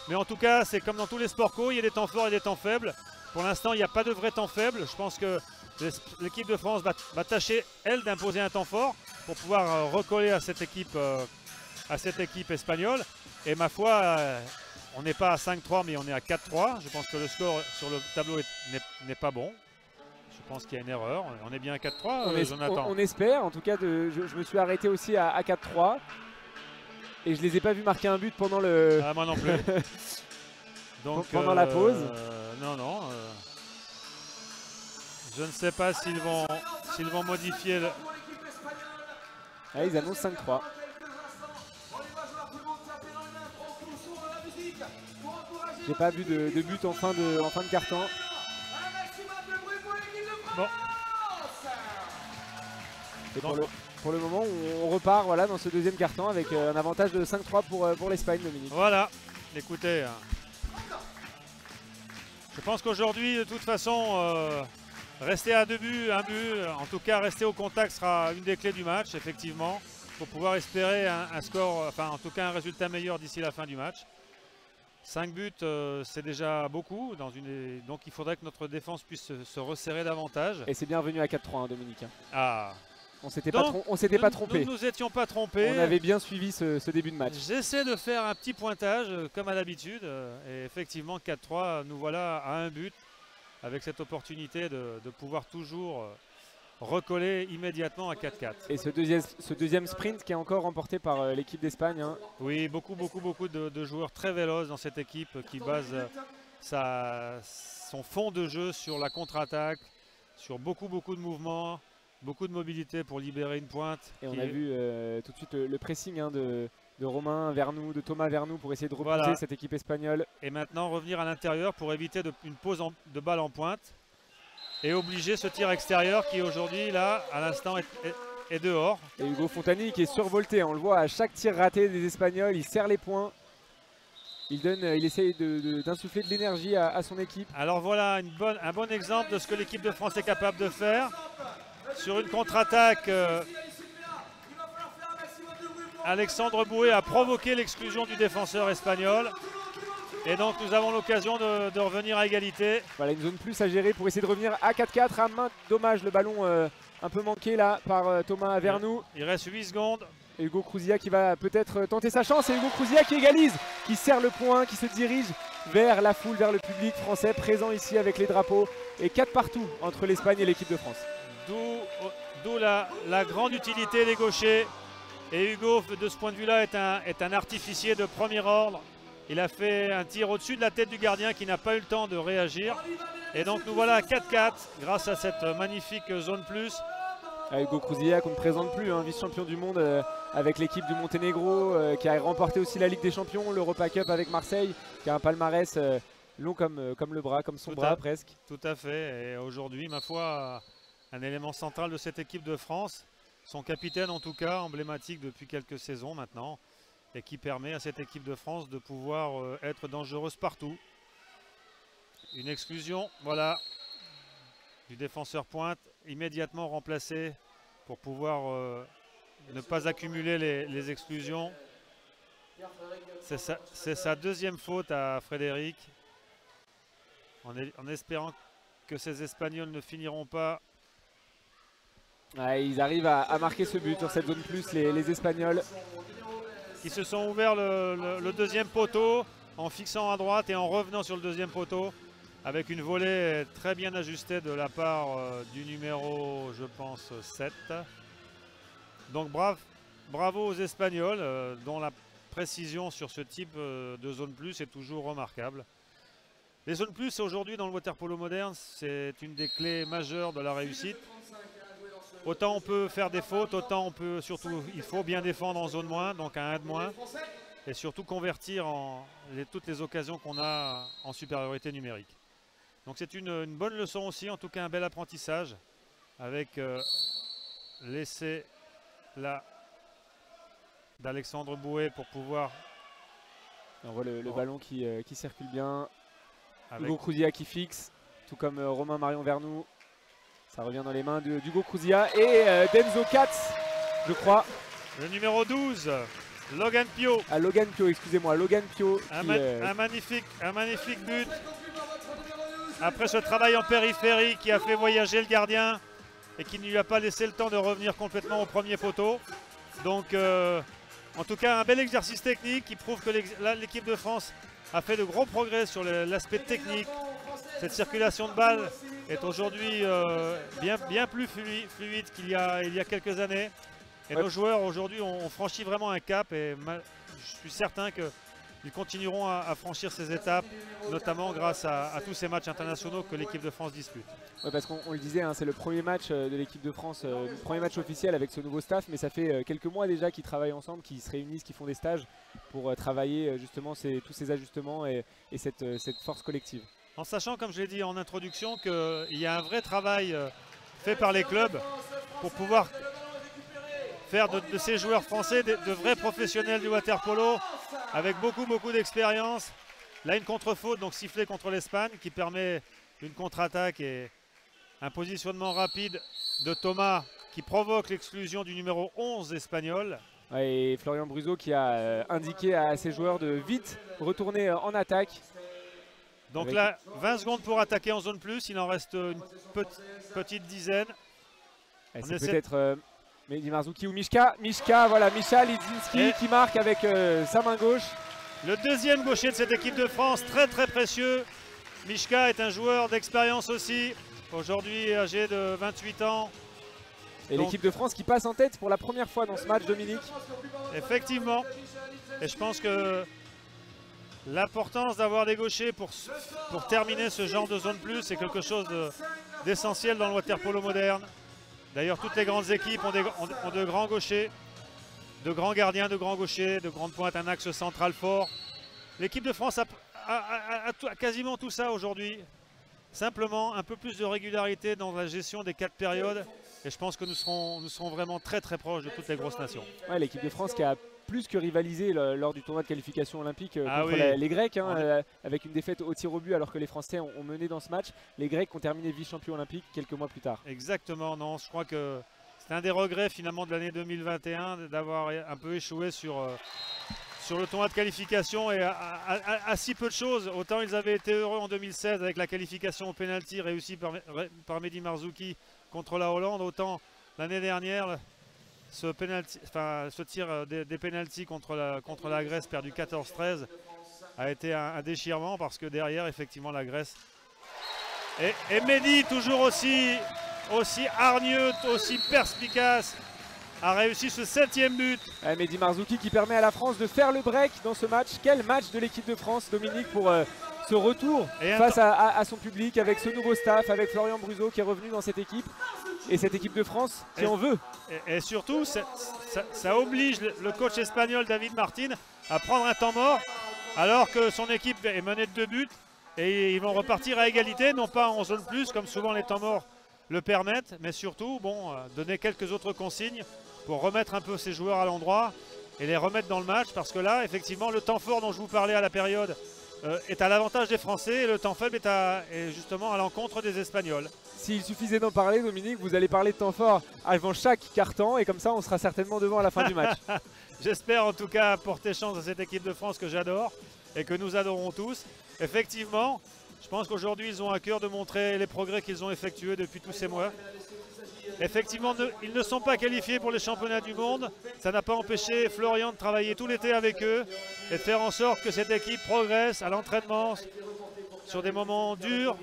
Mais en tout cas, c'est comme dans tous les sports co, il y a des temps forts et des temps faibles. Pour l'instant, il n'y a pas de vrai temps faible. Je pense que l'équipe de France va tâcher, elle, d'imposer un temps fort pour pouvoir recoller à cette équipe espagnole. Et ma foi, on n'est pas à 5-3, mais on est à 4-3. Je pense que le score sur le tableau n'est pas bon. Je pense qu'il y a une erreur. On est bien à 4-3, Jonathan. On espère. En tout cas, je me suis arrêté aussi à 4-3. Et je les ai pas vus marquer un but pendant le... Ah, moi non plus. Donc, pendant la pause. Non. Je ne sais pas s'ils vont modifier le... Ah, ils annoncent 5-3. J'ai pas vu de but en fin de carton. Bon. Et pour le moment, on repart voilà, dans ce deuxième carton avec un avantage de 5-3 pour l'Espagne, Dominique. Voilà, écoutez. Je pense qu'aujourd'hui, de toute façon, rester à 2 buts, 1 but, en tout cas rester au contact sera une des clés du match, effectivement, pour pouvoir espérer un score, enfin en tout cas un résultat meilleur d'ici la fin du match. 5 buts, c'est déjà beaucoup, donc il faudrait que notre défense puisse se resserrer davantage. Et c'est bien revenu à 4-3, hein, Dominique. Ah. On s'était pas trompé. Nous étions pas trompés. On avait bien suivi ce début de match. J'essaie de faire un petit pointage, comme à l'habitude. Et effectivement, 4-3, nous voilà à 1 but, avec cette opportunité de pouvoir toujours recoller immédiatement à 4-4. Et ce deuxième sprint qui est encore remporté par l'équipe d'Espagne. Hein. Oui, beaucoup de joueurs très véloces dans cette équipe qui base son fond de jeu sur la contre-attaque, sur beaucoup de mouvements, beaucoup de mobilité pour libérer une pointe. Et on a vu tout de suite le pressing hein, de Romain vers nous, de Thomas vers nous pour essayer de repousser cette équipe espagnole. Et maintenant revenir à l'intérieur pour éviter une pause de balle en pointe. Et obliger ce tir extérieur qui aujourd'hui, là, à l'instant, est dehors. Et Hugo Fontani qui est survolté, on le voit à chaque tir raté des Espagnols, il serre les poings. Il essaye d'insuffler de l'énergie à son équipe. Alors voilà un bon exemple de ce que l'équipe de France est capable de faire. Sur une contre-attaque, Alexandre Boué a provoqué l'exclusion du défenseur espagnol. Et donc nous avons l'occasion de revenir à égalité. Voilà une zone plus à gérer pour essayer de revenir à 4-4. À main, dommage le ballon un peu manqué là par Thomas Vernou. Il reste 8 secondes. Et Hugo Crouzilla qui va peut-être tenter sa chance. Et Hugo Crouzilla qui égalise, qui serre le point, qui se dirige vers la foule, vers le public français présent ici avec les drapeaux. Et 4 partout entre l'Espagne et l'équipe de France. D'où la grande utilité des gauchers. Et Hugo, de ce point de vue-là, est un artificier de premier ordre. Il a fait un tir au-dessus de la tête du gardien qui n'a pas eu le temps de réagir. Et donc nous voilà à 4-4 grâce à cette magnifique zone plus. Hugo Crouzilla qu'on ne présente plus, hein, vice-champion du monde avec l'équipe du Monténégro, qui a remporté aussi la Ligue des Champions, l'Europa Cup avec Marseille, qui a un palmarès long comme le bras, comme son bras presque. Tout à fait. Et aujourd'hui, ma foi, un élément central de cette équipe de France. Son capitaine en tout cas, emblématique depuis quelques saisons maintenant. Et qui permet à cette équipe de France de pouvoir être dangereuse partout. Une exclusion, voilà, du défenseur pointe, immédiatement remplacé pour pouvoir ne pas accumuler les exclusions. C'est sa deuxième faute à Frédéric. En espérant que ces Espagnols ne finiront pas. Ouais, ils arrivent à marquer ce but sur cette zone plus, les Espagnols. Qui se sont ouverts le deuxième poteau en fixant à droite et en revenant sur le deuxième poteau avec une volée très bien ajustée de la part du numéro, je pense, 7. Donc bravo aux Espagnols dont la précision sur ce type de zone plus est toujours remarquable. Les zones plus aujourd'hui dans le water-polo moderne, c'est une des clés majeures de la réussite. Autant on peut faire des fautes, autant on peut surtout, il faut bien défendre en zone moins, donc un 1 de moins. Et surtout convertir toutes les occasions qu'on a en supériorité numérique. Donc c'est une bonne leçon aussi, en tout cas un bel apprentissage avec l'essai là d'Alexandre Bouet pour pouvoir... On voit le ballon qui circule bien. Avec... Hugo Crouzia qui fixe, tout comme Romain Marion Vernou. Ça revient dans les mains d'Hugo Crouzia et d'Enzo Katz, je crois. Le numéro 12. Logan Pio. Ah, Logan Pio, excusez-moi, Logan Pio. Un magnifique but. Après ce travail en périphérie qui a fait voyager le gardien et qui ne lui a pas laissé le temps de revenir complètement au premier poteau. Donc, en tout cas, un bel exercice technique qui prouve que l'équipe de France a fait de gros progrès sur l'aspect technique. Cette circulation de balles est aujourd'hui bien plus fluide qu'il y a quelques années. Et nos joueurs aujourd'hui ont franchi vraiment un cap et je suis certain qu'ils continueront à franchir ces étapes, notamment grâce à tous ces matchs internationaux que l'équipe de France dispute. Ouais, parce qu'on le disait, hein, c'est le premier match de l'équipe de France, le premier match officiel avec ce nouveau staff, mais ça fait quelques mois déjà qu'ils travaillent ensemble, qu'ils se réunissent, qu'ils font des stages pour travailler justement tous ces ajustements et cette force collective. En sachant, comme je l'ai dit en introduction, qu'il y a un vrai travail fait par les clubs pour pouvoir faire de ces joueurs français de vrais professionnels du water-polo avec beaucoup d'expérience. Là, une contre-faute, donc sifflée contre l'Espagne, qui permet une contre-attaque et un positionnement rapide de Thomas qui provoque l'exclusion du numéro 11 espagnol. Ouais, et Florian Bruzo qui a indiqué à ses joueurs de vite retourner en attaque. Donc là, 20 secondes pour attaquer en zone plus, il en reste une petite dizaine. C'est peut-être Mehdi Marzouki ou Mishka. Voilà, Misha Lidzinski qui marque avec sa main gauche. Le deuxième gaucher de cette équipe de France, très précieux. Mishka est un joueur d'expérience aussi, aujourd'hui âgé de 28 ans. Et l'équipe de France qui passe en tête pour la première fois dans ce match, Dominique. Effectivement. Et je pense que l'importance d'avoir des gauchers pour terminer ce genre de zone plus, c'est quelque chose d'essentiel dans le water-polo moderne. D'ailleurs, toutes les grandes équipes ont de grands gauchers, de grands gardiens, de grands gauchers, de grandes pointes, un axe central fort. L'équipe de France a quasiment tout ça aujourd'hui. Simplement, un peu plus de régularité dans la gestion des 4 périodes. Et je pense que nous serons vraiment très proches de toutes les grosses nations. Ouais, l'équipe de France qui a plus que rivalisé lors du tournoi de qualification olympique contre les Grecs, hein, avec une défaite au tir au but alors que les Français ont mené dans ce match. Les Grecs ont terminé vice-champions olympiques quelques mois plus tard. Exactement, non, je crois que c'est un des regrets finalement de l'année 2021 d'avoir un peu échoué sur le tournoi de qualification et à si peu de choses. Autant ils avaient été heureux en 2016 avec la qualification au pénalty réussie par Mehdi Marzouki contre la Hollande, autant l'année dernière ce tir des pénaltys contre la Grèce perdu 14-13 a été un déchirement parce que derrière effectivement la Grèce et Mehdi toujours aussi hargneux, aussi perspicace, a réussi ce 7e but. Mehdi Marzouki qui permet à la France de faire le break dans ce match. Quel match de l'équipe de France, Dominique, pour ce retour face à son public avec ce nouveau staff, avec Florian Bruzo qui est revenu dans cette équipe et cette équipe de France qui en veut. Et surtout, ça oblige le coach espagnol David Martin à prendre un temps mort alors que son équipe est menée de 2 buts et ils vont repartir à égalité, non pas en zone plus comme souvent les temps morts le permettent, mais surtout donner quelques autres consignes pour remettre un peu ces joueurs à l'endroit et les remettre dans le match parce que là, effectivement, le temps fort dont je vous parlais à la période est à l'avantage des Français et le temps faible est justement à l'encontre des Espagnols. S'il suffisait d'en parler, Dominique, vous allez parler de temps fort avant chaque quart-temps et comme ça, on sera certainement devant à la fin du match. J'espère en tout cas porter chance à cette équipe de France que j'adore et que nous adorons tous. Effectivement, je pense qu'aujourd'hui, ils ont à cœur de montrer les progrès qu'ils ont effectués depuis tous ces mois. Effectivement, ils ne sont pas qualifiés pour les championnats du monde. Ça n'a pas empêché Florian de travailler tout l'été avec eux et de faire en sorte que cette équipe progresse à l'entraînement sur des moments durs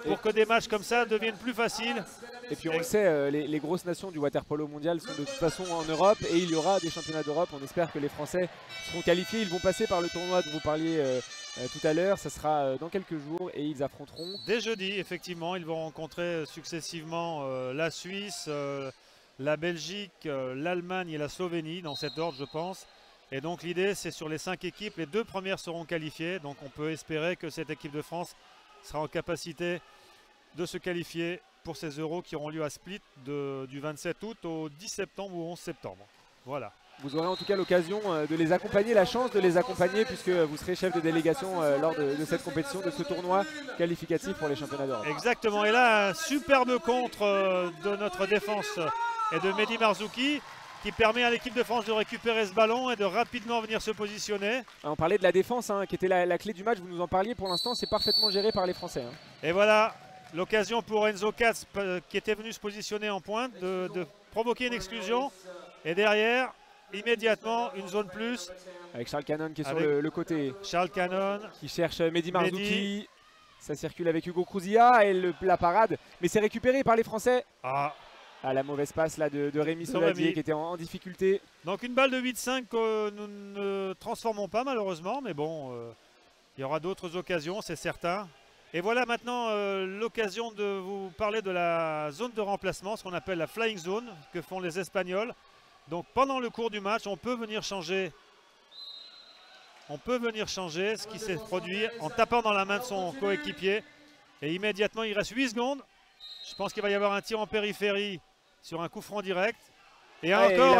pour que des matchs comme ça deviennent plus faciles. Et puis on le sait, les grosses nations du water-polo mondial sont de toute façon en Europe et il y aura des championnats d'Europe. On espère que les Français seront qualifiés. Ils vont passer par le tournoi dont vous parliez tout à l'heure. Ça sera dans quelques jours et ils affronteront. Dès jeudi, effectivement, ils vont rencontrer successivement la Suisse, la Belgique, l'Allemagne et la Slovénie, dans cet ordre, je pense. Et donc l'idée, c'est sur les 5 équipes, les 2 premières seront qualifiées. Donc on peut espérer que cette équipe de France sera en capacité de se qualifier pour ces Euros qui auront lieu à Split du 27 août au 10 septembre ou 11 septembre. Voilà. Vous aurez en tout cas l'occasion de les accompagner, la chance de les accompagner, puisque vous serez chef de délégation lors de cette compétition, de ce tournoi qualificatif pour les championnats d'Europe. Exactement. Et là, un superbe contre de notre défense et de Mehdi Marzouki, qui permet à l'équipe de France de récupérer ce ballon et de rapidement venir se positionner. On parlait de la défense, qui était la clé du match, vous nous en parliez. Pour l'instant, c'est parfaitement géré par les Français. Et voilà l'occasion pour Enzo Katz, qui était venu se positionner en pointe, de provoquer une exclusion. Et derrière, immédiatement, une zone plus. Avec Charles Cannon qui est sur le côté. Charles Cannon. Qui cherche Mehdi Marzouki. Ça circule avec Hugo Crouzilla et la parade. Mais c'est récupéré par les Français. À la mauvaise passe là de Rémi Soladier qui était en difficulté. Donc une balle de 8-5 que nous ne transformons pas malheureusement. Mais bon, il y aura d'autres occasions, c'est certain. Et voilà maintenant l'occasion de vous parler de la zone de remplacement, ce qu'on appelle la flying zone, que font les Espagnols. Donc pendant le cours du match, on peut venir changer. Ce qui s'est produit en tapant dans la main de son coéquipier. Et immédiatement, il reste 8 secondes. Je pense qu'il va y avoir un tir en périphérie sur un coup franc direct. Et encore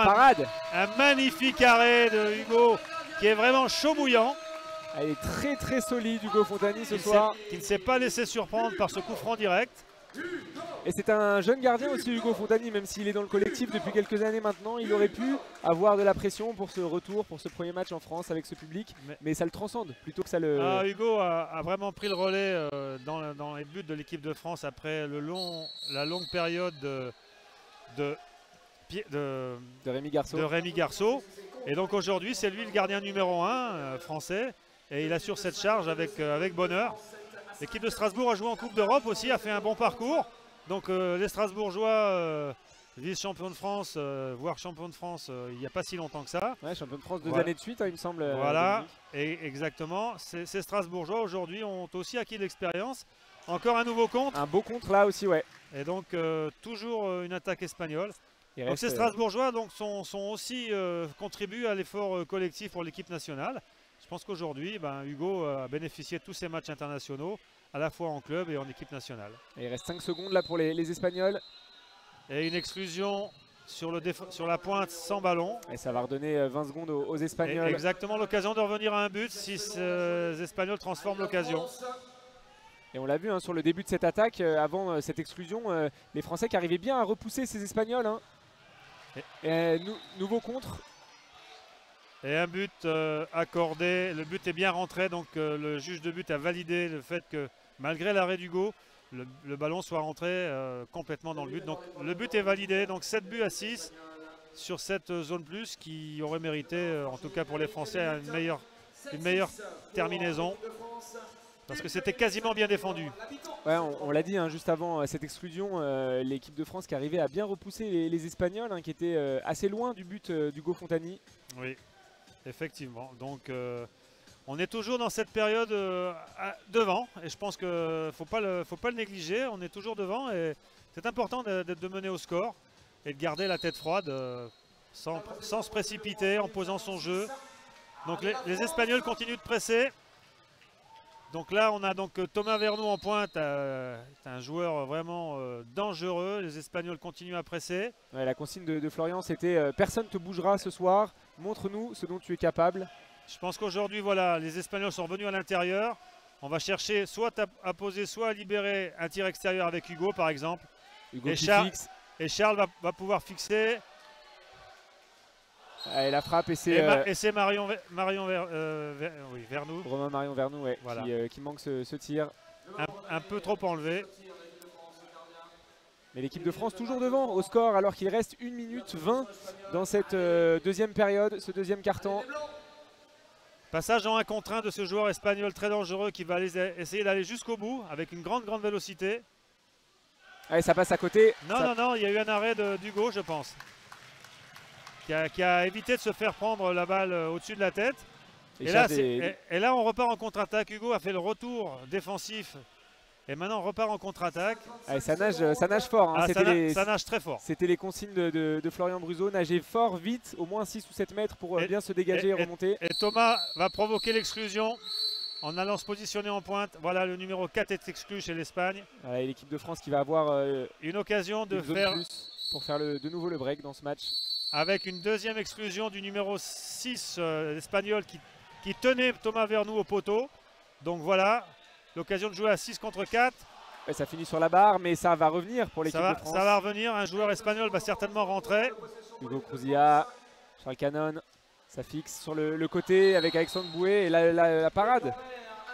un magnifique arrêt de Hugo qui est vraiment chaud bouillant. Elle est très très solide, Hugo Fontani, ce soir. Qui ne s'est pas laissé surprendre par ce coup franc direct. Et c'est un jeune gardien aussi, Hugo Fontani, même s'il est dans le collectif depuis quelques années maintenant. Il aurait pu avoir de la pression pour ce retour, pour ce premier match en France avec ce public. Mais ça le transcende plutôt que ça le... Hugo a vraiment pris le relais dans les buts de l'équipe de France après la longue période de Rémi Garceau. Et donc aujourd'hui, c'est lui le gardien numéro 1 français. Et il assure cette charge avec bonheur. L'équipe de Strasbourg a joué en Coupe d'Europe aussi, a fait un bon parcours. Donc les Strasbourgeois, vice-champions de France, voire champions de France il n'y a pas si longtemps que ça. Ouais, champion de France 2 années de suite, il me semble. Voilà, et exactement. Ces Strasbourgeois aujourd'hui ont aussi acquis de l'expérience. Encore un nouveau contre. Un beau contre là aussi, ouais. Et donc toujours une attaque espagnole. Donc ces Strasbourgeois sont aussi contribuent à l'effort collectif pour l'équipe nationale. Je pense qu'aujourd'hui, Hugo a bénéficié de tous ces matchs internationaux, à la fois en club et en équipe nationale. Et il reste 5 secondes là pour les Espagnols. Et une exclusion sur la pointe sans ballon. Et ça va redonner 20 secondes aux Espagnols. Et exactement l'occasion de revenir à un but si les Espagnols transforment l'occasion. Et on l'a vu sur le début de cette attaque, avant cette exclusion, les Français qui arrivaient bien à repousser ces Espagnols. Et nouveau contre. Et un but accordé, le but est bien rentré, donc le juge de but a validé le fait que malgré l'arrêt d'Hugo, le ballon soit rentré complètement dans le but. Donc le but est validé, donc 7 buts à 6 sur cette zone plus qui aurait mérité, en tout cas pour les Français, une meilleure terminaison. Parce que c'était quasiment bien défendu. Ouais, on l'a dit juste avant cette exclusion, l'équipe de France qui arrivait à bien repousser les Espagnols, qui étaient assez loin du but d'Hugo Fontani. Oui. Effectivement, donc on est toujours dans cette période devant et je pense qu'il ne faut pas le négliger, on est toujours devant et c'est important de mener au score et de garder la tête froide sans se précipiter, en posant son jeu. Donc les Espagnols continuent de presser. Donc là on a donc Thomas Vernou en pointe, un joueur vraiment dangereux, les Espagnols continuent à presser. Ouais, la consigne de Florian c'était personne ne te bougera ce soir. Montre-nous ce dont tu es capable. Je pense qu'aujourd'hui, voilà, les Espagnols sont revenus à l'intérieur. On va chercher soit à poser, soit à libérer un tir extérieur avec Hugo, par exemple. Hugo et Charles va pouvoir fixer. Et la frappe, et c'est Vernou. Romain Marion Vernou, ouais, voilà. qui manque ce tir. Un peu trop enlevé. Mais l'équipe de France toujours devant au score alors qu'il reste 1 minute 20 dans cette deuxième période, ce deuxième quart-temps. Passage en 1 contre 1 de ce joueur espagnol très dangereux qui va essayer d'aller jusqu'au bout avec une grande vélocité. Allez, ça passe à côté. Non, il y a eu un arrêt d'Hugo, je pense. Qui a évité de se faire prendre la balle au-dessus de la tête. Et là, on repart en contre-attaque. Hugo a fait le retour défensif. Et maintenant, on repart en contre-attaque. Ça nage fort. Hein. Ça nage très fort. C'était les consignes de Florian Bruzo. Nager fort, vite, au moins 6 ou 7 mètres pour bien se dégager et remonter. Et Thomas va provoquer l'exclusion en allant se positionner en pointe. Voilà, le numéro 4 est exclu chez l'Espagne. Et l'équipe de France qui va avoir une occasion de faire plus pour faire de nouveau le break dans ce match. Avec une deuxième exclusion du numéro 6 espagnol qui tenait Thomas Vernou au poteau. Donc voilà, l'occasion de jouer à 6 contre 4. Et ça finit sur la barre, mais ça va revenir pour l'équipe de France. Ça va revenir, un joueur espagnol va certainement rentrer. Hugo Cruzilla, Charles Cannon, ça fixe sur le côté avec Alexandre Bouet. Et la parade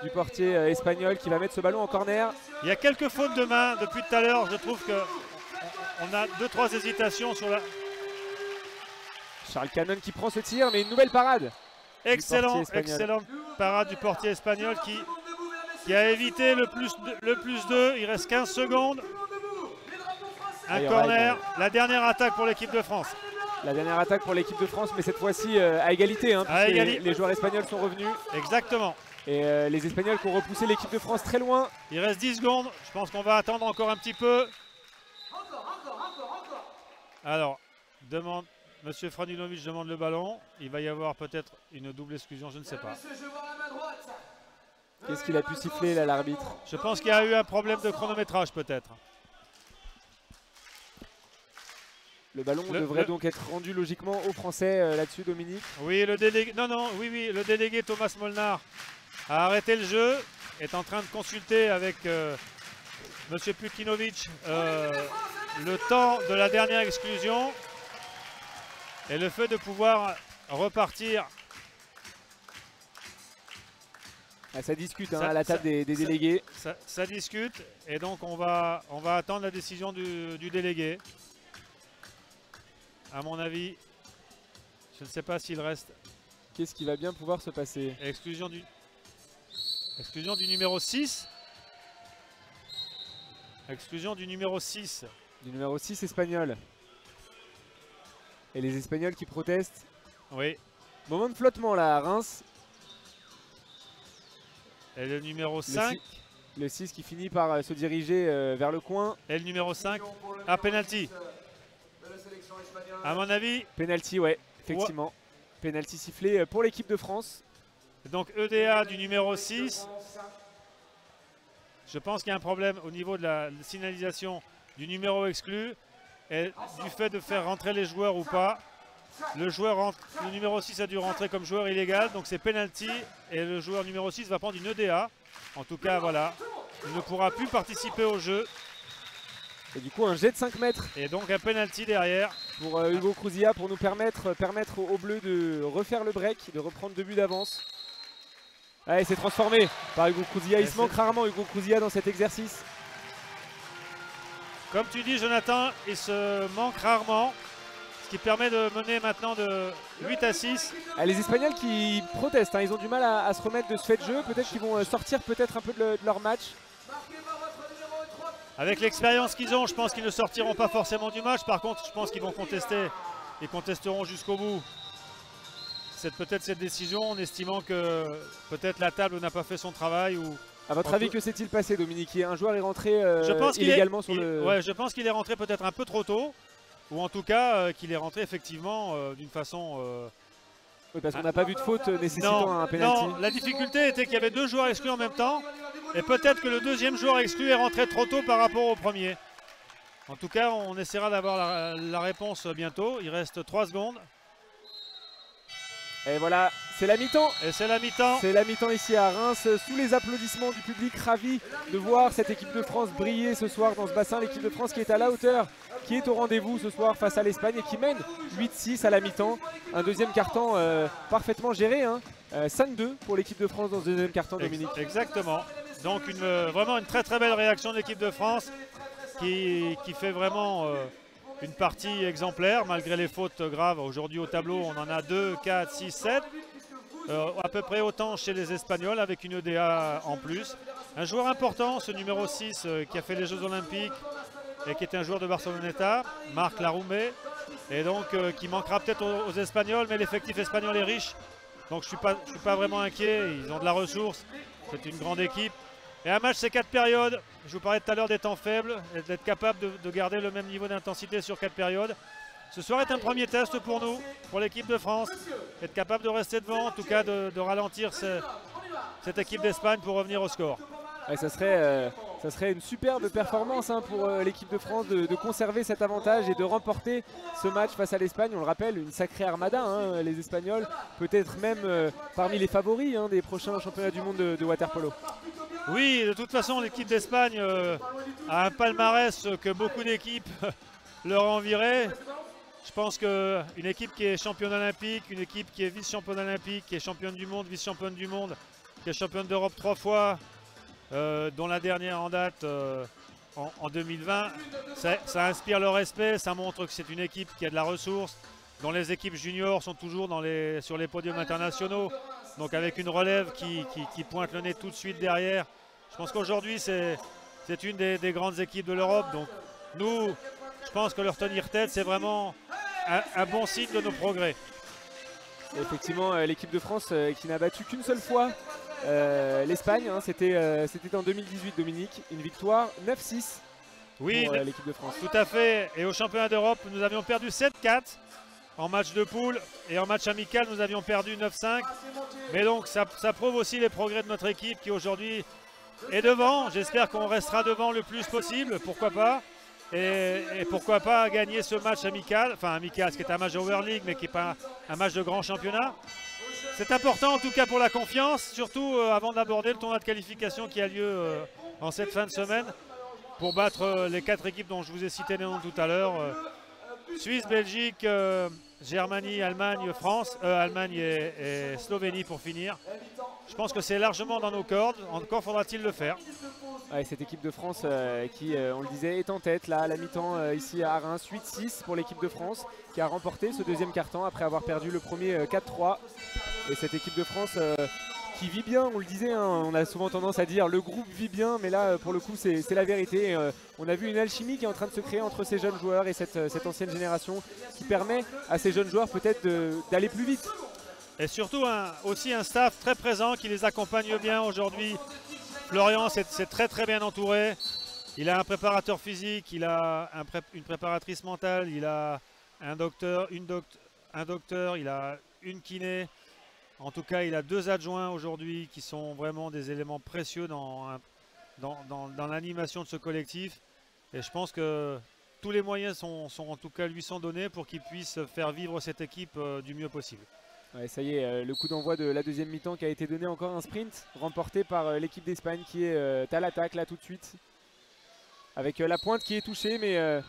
du portier espagnol qui va mettre ce ballon en corner. Il y a quelques fautes de main depuis tout à l'heure. Je trouve qu'on a 2-3 hésitations sur la... Charles Cannon qui prend ce tir, mais une nouvelle parade. Excellente parade du portier espagnol qui a évité le plus 2. Il reste 15 secondes. Un corner. La dernière attaque pour l'équipe de France. La dernière attaque pour l'équipe de France, mais cette fois-ci à égalité. Hein, les joueurs espagnols sont revenus. Exactement. Et les Espagnols qui ont repoussé l'équipe de France très loin. Il reste 10 secondes. Je pense qu'on va attendre encore un petit peu. Alors, Monsieur Franulovic demande le ballon. Il va y avoir peut-être une double exclusion, je ne sais pas. Qu'est-ce qu'il a pu siffler là, l'arbitre? Je pense qu'il y a eu un problème de chronométrage peut-être. Le ballon devrait donc être rendu logiquement aux Français là-dessus, Dominique. Oui, le délégué, le délégué Thomas Molnar a arrêté le jeu, est en train de consulter avec Monsieur Pukinovic le temps de la dernière exclusion et le fait de pouvoir repartir. Ça discute à la table des délégués. Ça discute et donc on va attendre la décision du délégué. À mon avis, je ne sais pas s'il reste. Qu'est-ce qui va bien pouvoir se passer? Exclusion du numéro 6. Exclusion du numéro 6. Du numéro 6 espagnol. Et les Espagnols qui protestent. Oui. Moment de flottement là à Reims. Et le numéro 5. Le 6 qui finit par se diriger vers le coin. Et le numéro 5. Ah, penalty. À mon avis. Penalty, ouais, effectivement. Ouais. Penalty sifflé pour l'équipe de France. Donc EDA du numéro 6. Je pense qu'il y a un problème au niveau de la signalisation du numéro exclu. Et du fait de faire rentrer les joueurs ou pas. Le numéro 6 a dû rentrer comme joueur illégal. Donc c'est penalty. Et le joueur numéro 6 va prendre une EDA. En tout cas, voilà. Il ne pourra plus participer au jeu. Et du coup un jet de 5 mètres. Et donc un penalty derrière. Pour Hugo Cruzilla pour nous permettre aux Bleus de refaire le break, de reprendre 2 buts d'avance. Allez, c'est transformé par Hugo Cruzilla. Il se manque rarement Hugo Cruzilla dans cet exercice. Comme tu dis Jonathan, il se manque rarement. Ce qui permet de mener maintenant de 8 à 6. Les Espagnols qui protestent, hein, ils ont du mal à se remettre de ce fait de jeu. Peut-être qu'ils vont sortir peut-être un peu de leur match. Avec l'expérience qu'ils ont, je pense qu'ils ne sortiront pas forcément du match. Par contre, je pense qu'ils vont contester. Ils contesteront jusqu'au bout. Peut-être cette décision en estimant que peut-être la table n'a pas fait son travail. Ou... À votre avis, que s'est-il passé, Dominique? Un joueur est rentré illégalement sur le... Ouais, je pense qu'il est rentré peut-être un peu trop tôt. Ou en tout cas, qu'il est rentré effectivement d'une façon... Oui, parce qu'on n'a pas vu de faute nécessitant un penalty. Non, la difficulté était qu'il y avait 2 joueurs exclus en même temps. Et peut-être que le deuxième joueur exclu est rentré trop tôt par rapport au premier. En tout cas, on essaiera d'avoir la réponse bientôt. Il reste 3 secondes. Et voilà, c'est la mi-temps. Et c'est la mi-temps. C'est la mi-temps ici à Reims, sous les applaudissements du public, ravi de voir cette équipe de France briller ce soir dans ce bassin. L'équipe de France qui est à la hauteur, qui est au rendez-vous ce soir face à l'Espagne et qui mène 8-6 à la mi-temps. Un deuxième quart-temps parfaitement géré, hein. 5-2 pour l'équipe de France dans ce deuxième quart-temps, Dominique. Exactement. Donc vraiment une très très belle réaction de l'équipe de France qui fait vraiment une partie exemplaire malgré les fautes graves. Aujourd'hui au tableau on en a 2, 4, 6, 7. À peu près autant chez les Espagnols avec une EDA en plus. Un joueur important, ce numéro 6 qui a fait les Jeux Olympiques et qui est un joueur de Barceloneta, Marc Laroumé. Et donc qui manquera peut-être aux Espagnols, mais l'effectif espagnol est riche. Donc je suis pas vraiment inquiet, ils ont de la ressource, c'est une grande équipe. Et un match, c'est 4 périodes. Je vous parlais tout à l'heure des temps faibles et d'être capable de garder le même niveau d'intensité sur 4 périodes. Ce soir est un premier test pour nous, pour l'équipe de France. Être capable de rester devant, en tout cas de ralentir cette équipe d'Espagne pour revenir au score. Ouais, ça serait une superbe performance hein, pour l'équipe de France de conserver cet avantage et de remporter ce match face à l'Espagne. On le rappelle, une sacrée armada, hein, les Espagnols, peut-être même parmi les favoris hein, des prochains championnats du monde de water-polo. Oui, de toute façon, l'équipe d'Espagne a un palmarès que beaucoup d'équipes leur envieraient. Je pense qu'une équipe qui est championne olympique, une équipe qui est vice-championne olympique, qui est championne du monde, vice-championne du monde, qui est championne d'Europe 3 fois, dont la dernière en date en 2020, ça inspire le respect, ça montre que c'est une équipe qui a de la ressource, dont les équipes juniors sont toujours sur les podiums internationaux, donc avec une relève qui pointe le nez tout de suite derrière. Je pense qu'aujourd'hui c'est une des grandes équipes de l'Europe, donc nous, je pense que leur tenir tête, c'est vraiment un bon signe de nos progrès. Et effectivement, l'équipe de France qui n'a battu qu'une seule fois l'Espagne, hein, c'était en 2018 Dominique, une victoire 9-6 oui, pour l'équipe de France. Tout à fait, et au championnat d'Europe, nous avions perdu 7-4 en match de poule et en match amical, nous avions perdu 9-5. Mais donc ça prouve aussi les progrès de notre équipe qui aujourd'hui est devant. J'espère qu'on restera devant le plus possible, pourquoi pas. Et pourquoi pas gagner ce match amical, enfin amical, ce qui est un match de Overleague, mais qui n'est pas un match de grand championnat. C'est important en tout cas pour la confiance, surtout avant d'aborder le tournoi de qualification qui a lieu en cette fin de semaine, pour battre les 4 équipes dont je vous ai cité les noms tout à l'heure. Suisse, Belgique, Germanie, Allemagne, France, Allemagne et Slovénie pour finir. Je pense que c'est largement dans nos cordes, encore faudra-t-il le faire. Ouais, cette équipe de France qui, on le disait, est en tête là à la mi-temps ici à Reims, 8-6 pour l'équipe de France qui a remporté ce deuxième quart-temps après avoir perdu le premier 4-3. Et cette équipe de France qui vit bien, on le disait, hein, on a souvent tendance à dire le groupe vit bien, mais là pour le coup c'est la vérité. On a vu une alchimie qui est en train de se créer entre ces jeunes joueurs et cette ancienne génération qui permet à ces jeunes joueurs peut-être d'aller plus vite. Et surtout aussi un staff très présent qui les accompagne bien aujourd'hui. Florian c'est très bien entouré. Il a un préparateur physique, il a une préparatrice mentale, il a un docteur, il a une kiné. En tout cas, il a 2 adjoints aujourd'hui qui sont vraiment des éléments précieux dans l'animation de ce collectif. Et je pense que tous les moyens sont en tout cas lui sont donnés pour qu'il puisse faire vivre cette équipe du mieux possible. Ouais, ça y est, le coup d'envoi de la deuxième mi-temps qui a été donné, encore un sprint remporté par l'équipe d'Espagne qui est à l'attaque là tout de suite. Avec la pointe qui est touchée, mais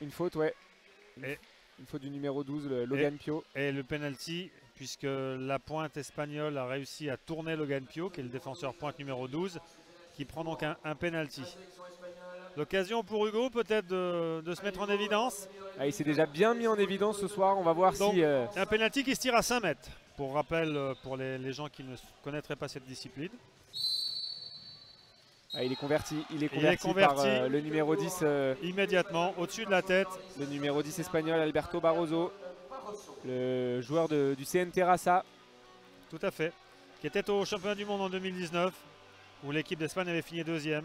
une faute, ouais. Une faute du numéro 12, Logan Pio. Et le penalty, puisque la pointe espagnole a réussi à tourner Logan Pio, qui est le défenseur pointe numéro 12, qui prend donc un penalty. L'occasion pour Hugo peut-être de se mettre en évidence. Ah, il s'est déjà bien mis en évidence ce soir, on va voir donc, si... Un penalty qui se tire à 5 mètres, pour rappel pour les gens qui ne connaîtraient pas cette discipline. Ah, il est converti par le numéro 10. Immédiatement, au-dessus de la tête. Le numéro 10 espagnol, Alberto Barroso, le joueur du CN Terrassa. Tout à fait. Qui était au championnat du monde en 2019, où l'équipe d'Espagne avait fini 2e.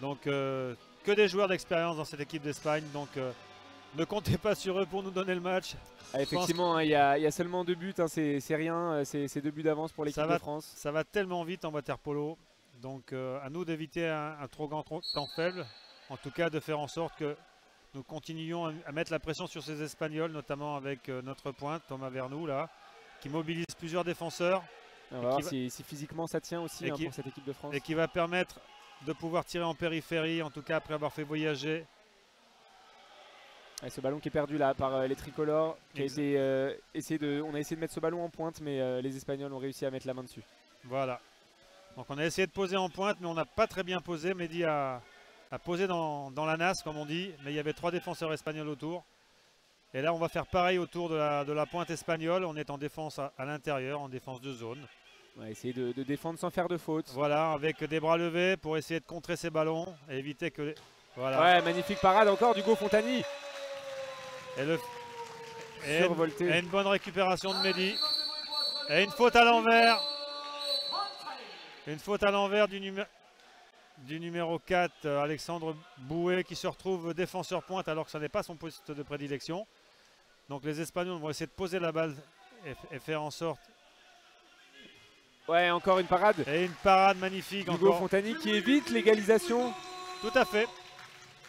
Donc, que des joueurs d'expérience dans cette équipe d'Espagne. Donc, ne comptez pas sur eux pour nous donner le match. Ah, effectivement, il y a seulement 2 buts, hein, c'est rien, c'est 2 buts d'avance pour l'équipe de France. Ça va tellement vite en water-polo. Donc à nous d'éviter un trop grand temps faible, en tout cas de faire en sorte que nous continuions à mettre la pression sur ces Espagnols, notamment avec notre pointe, Thomas Vernou, là, qui mobilise plusieurs défenseurs. On va voir si physiquement ça tient aussi pour cette équipe de France. Et qui va permettre de pouvoir tirer en périphérie, en tout cas après avoir fait voyager. Et ce ballon qui est perdu là par les tricolores, qui a été, on a essayé de mettre ce ballon en pointe, mais les Espagnols ont réussi à mettre la main dessus. Voilà. Donc on a essayé de poser en pointe, mais on n'a pas très bien posé. Mehdi a posé dans la nasse, comme on dit, mais il y avait 3 défenseurs espagnols autour. Et là, on va faire pareil autour de la pointe espagnole. On est en défense à l'intérieur, en défense de zone. On va essayer de défendre sans faire de faute. Voilà, avec des bras levés pour essayer de contrer ces ballons et éviter que... Voilà. Ouais, magnifique parade encore d'Hugo Fontani. survolté. Et une bonne récupération de Mehdi. Et une faute à l'envers. Une faute à l'envers du numéro 4, Alexandre Boué, qui se retrouve défenseur pointe alors que ce n'est pas son poste de prédilection. Donc les Espagnols vont essayer de poser la balle et faire en sorte. Ouais, encore une parade. Et une parade magnifique. Hugo Fontani qui évite l'égalisation. Tout à fait.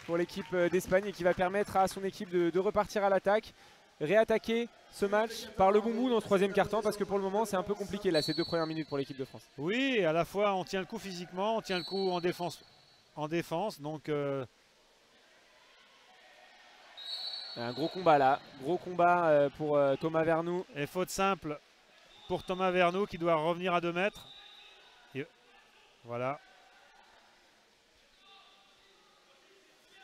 Pour l'équipe d'Espagne et qui va permettre à son équipe de repartir à l'attaque. Réattaquer ce match par le bon bout dans ce troisième quart-temps parce que pour le moment c'est un peu compliqué là ces 2 premières minutes pour l'équipe de France. Oui, et à la fois on tient le coup physiquement, on tient le coup en défense, donc un gros combat là, gros combat pour Thomas Vernou. Et faute simple pour Thomas Vernou qui doit revenir à 2 mètres. Et voilà.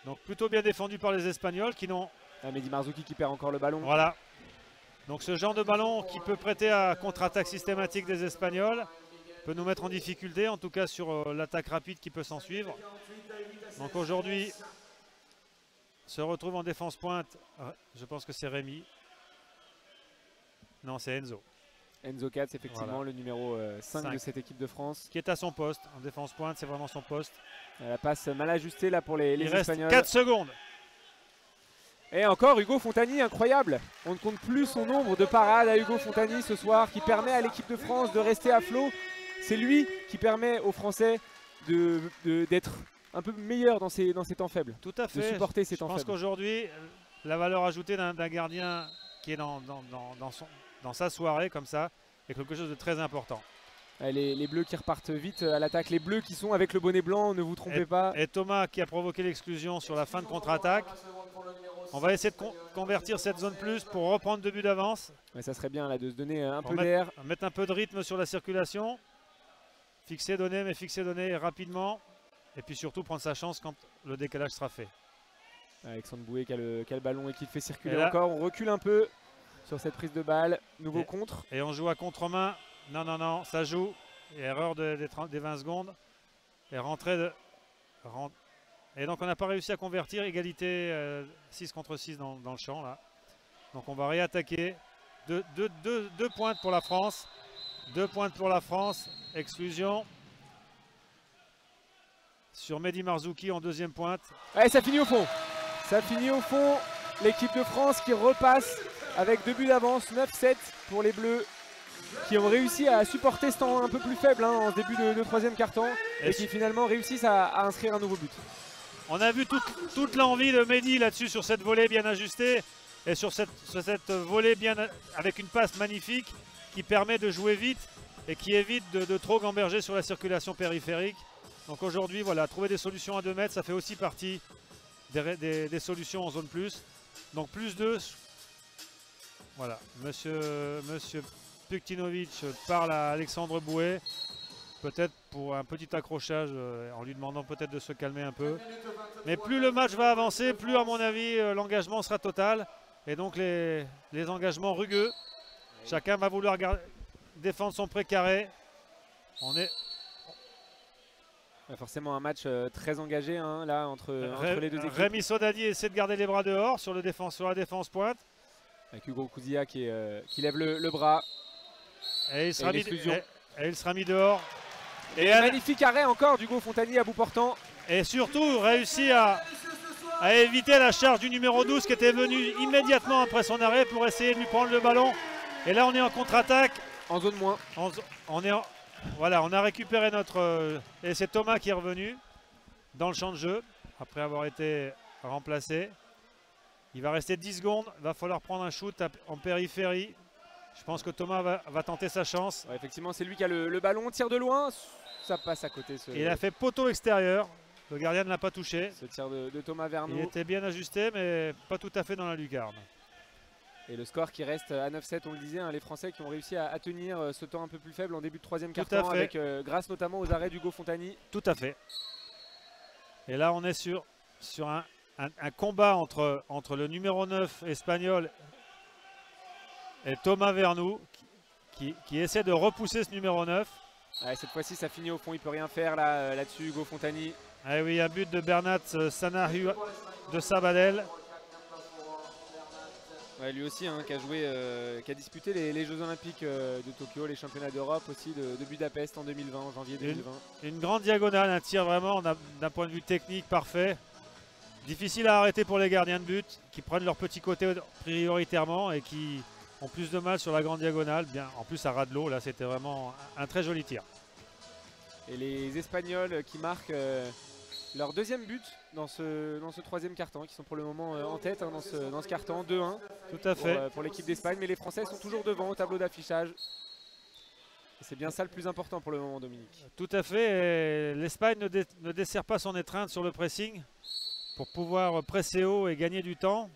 Donc plutôt bien défendu par les Espagnols qui n'ont... Mehdi Marzouki qui perd encore le ballon. Voilà. Donc ce genre de ballon qui peut prêter à contre-attaque systématique des Espagnols peut nous mettre en difficulté, en tout cas sur l'attaque rapide qui peut s'en suivre. Donc aujourd'hui, se retrouve en défense pointe, je pense que c'est Rémi. Non, c'est Enzo. Enzo Katz, effectivement, voilà. Le numéro 5 de cette équipe de France. Qui est à son poste, en défense pointe, c'est vraiment son poste. La passe mal ajustée là pour les Espagnols. Il reste 4 secondes. Et encore Hugo Fontani, incroyable. On ne compte plus son nombre de parades à Hugo Fontani ce soir, qui permet à l'équipe de France de rester à flot. C'est lui qui permet aux Français d'être un peu meilleur dans ces temps faibles. Tout à fait. De supporter ces temps faibles. Je pense qu'aujourd'hui, la valeur ajoutée d'un gardien qui est dans sa soirée comme ça est quelque chose de très important. Les Bleus qui repartent vite à l'attaque, les Bleus qui sont avec le bonnet blanc, ne vous trompez pas. Et Thomas qui a provoqué l'exclusion sur la fin de contre-attaque. On va essayer de convertir cette zone plus pour reprendre 2 buts d'avance. Ouais, ça serait bien là de se donner un peu d'air. Mettre un peu de rythme sur la circulation. Fixer, donner rapidement. Et puis surtout prendre sa chance quand le décalage sera fait. Alexandre Boué qui a le ballon et qui le fait circuler encore. On recule un peu sur cette prise de balle. Nouveau contre. Et on joue à contre-main. Non, ça joue. Et erreur des 20 secondes. Et rentrée de... Et donc on n'a pas réussi à convertir, égalité 6 contre 6 dans le champ là. Donc on va réattaquer. 2 pointes pour la France. 2 pointes pour la France. Exclusion. Sur Mehdi Marzouki en 2e pointe. Ouais, ça finit au fond. Ça finit au fond. L'équipe de France qui repasse avec 2 buts d'avance. 9-7 pour les Bleus. Qui ont réussi à supporter ce temps un peu plus faible en ce début de 3e quart-temps. Et qui finalement réussissent à inscrire un nouveau but. On a vu toute l'envie de Mehdi là-dessus sur cette volée bien ajustée et sur cette volée avec une passe magnifique qui permet de jouer vite et qui évite de trop gamberger sur la circulation périphérique. Donc aujourd'hui, voilà, trouver des solutions à 2 mètres, ça fait aussi partie des solutions en zone plus. Donc plus 2. Voilà, Monsieur Puktinovic parle à Alexandre Boué. Peut-être pour un petit accrochage en lui demandant peut-être de se calmer un peu. Mais plus le match va avancer, plus à mon avis l'engagement sera total. Et donc les engagements rugueux. Chacun va vouloir défendre son précaré. On est... Forcément un match très engagé hein, là entre les deux équipes. Rémi Sodadi essaie de garder les bras dehors sur la défense pointe. Avec Hugo Kouzia qui lève le bras. Et il sera mis dehors. Et un magnifique arrêt encore d'Hugo Fontani à bout portant. Et surtout réussi à éviter la charge du numéro 12 qui était venu immédiatement après son arrêt pour essayer de lui prendre le ballon. Et là on est en contre-attaque. En zone moins. Voilà, on a récupéré notre... et c'est Thomas qui est revenu dans le champ de jeu après avoir été remplacé. Il va rester 10 secondes. Il va falloir prendre un shoot en périphérie. Je pense que Thomas va tenter sa chance. Ouais, effectivement, c'est lui qui a le ballon. Tire de loin. Ça passe à côté. Il a fait poteau extérieur. Le gardien ne l'a pas touché. Ce tir de Thomas Vernou. Il était bien ajusté, mais pas tout à fait dans la lucarne. Et le score qui reste à 9-7, on le disait, hein, les Français qui ont réussi à tenir ce temps un peu plus faible en début de 3e quart-temps, avec grâce notamment aux arrêts d'Hugo Fontani. Tout à fait. Et là, on est sur un combat entre le numéro 9 espagnol et Thomas Vernou qui essaie de repousser ce numéro 9. Ouais, cette fois-ci, ça finit au fond, il ne peut rien faire là-dessus, Hugo Fontani. Ah oui, un but de Bernat Sanahu de Sabadell. Ouais, lui aussi, hein, qui a disputé les Jeux Olympiques de Tokyo, les championnats d'Europe aussi de Budapest en 2020, en janvier 2020. Une grande diagonale, un tir vraiment d'un point de vue technique parfait. Difficile à arrêter pour les gardiens de but qui prennent leur petit côté prioritairement et qui ont plus de mal sur la grande diagonale. Bien, en plus à ras de l'eau, là c'était vraiment un très joli tir. Et les Espagnols qui marquent leur deuxième but dans ce troisième carton, qui sont pour le moment en tête dans ce carton, 2-1. Tout à fait. Pour l'équipe d'Espagne, mais les Français sont toujours devant au tableau d'affichage. C'est bien ça le plus important pour le moment, Dominique. Tout à fait. L'Espagne ne dessert pas son étreinte sur le pressing pour pouvoir presser haut et gagner du temps.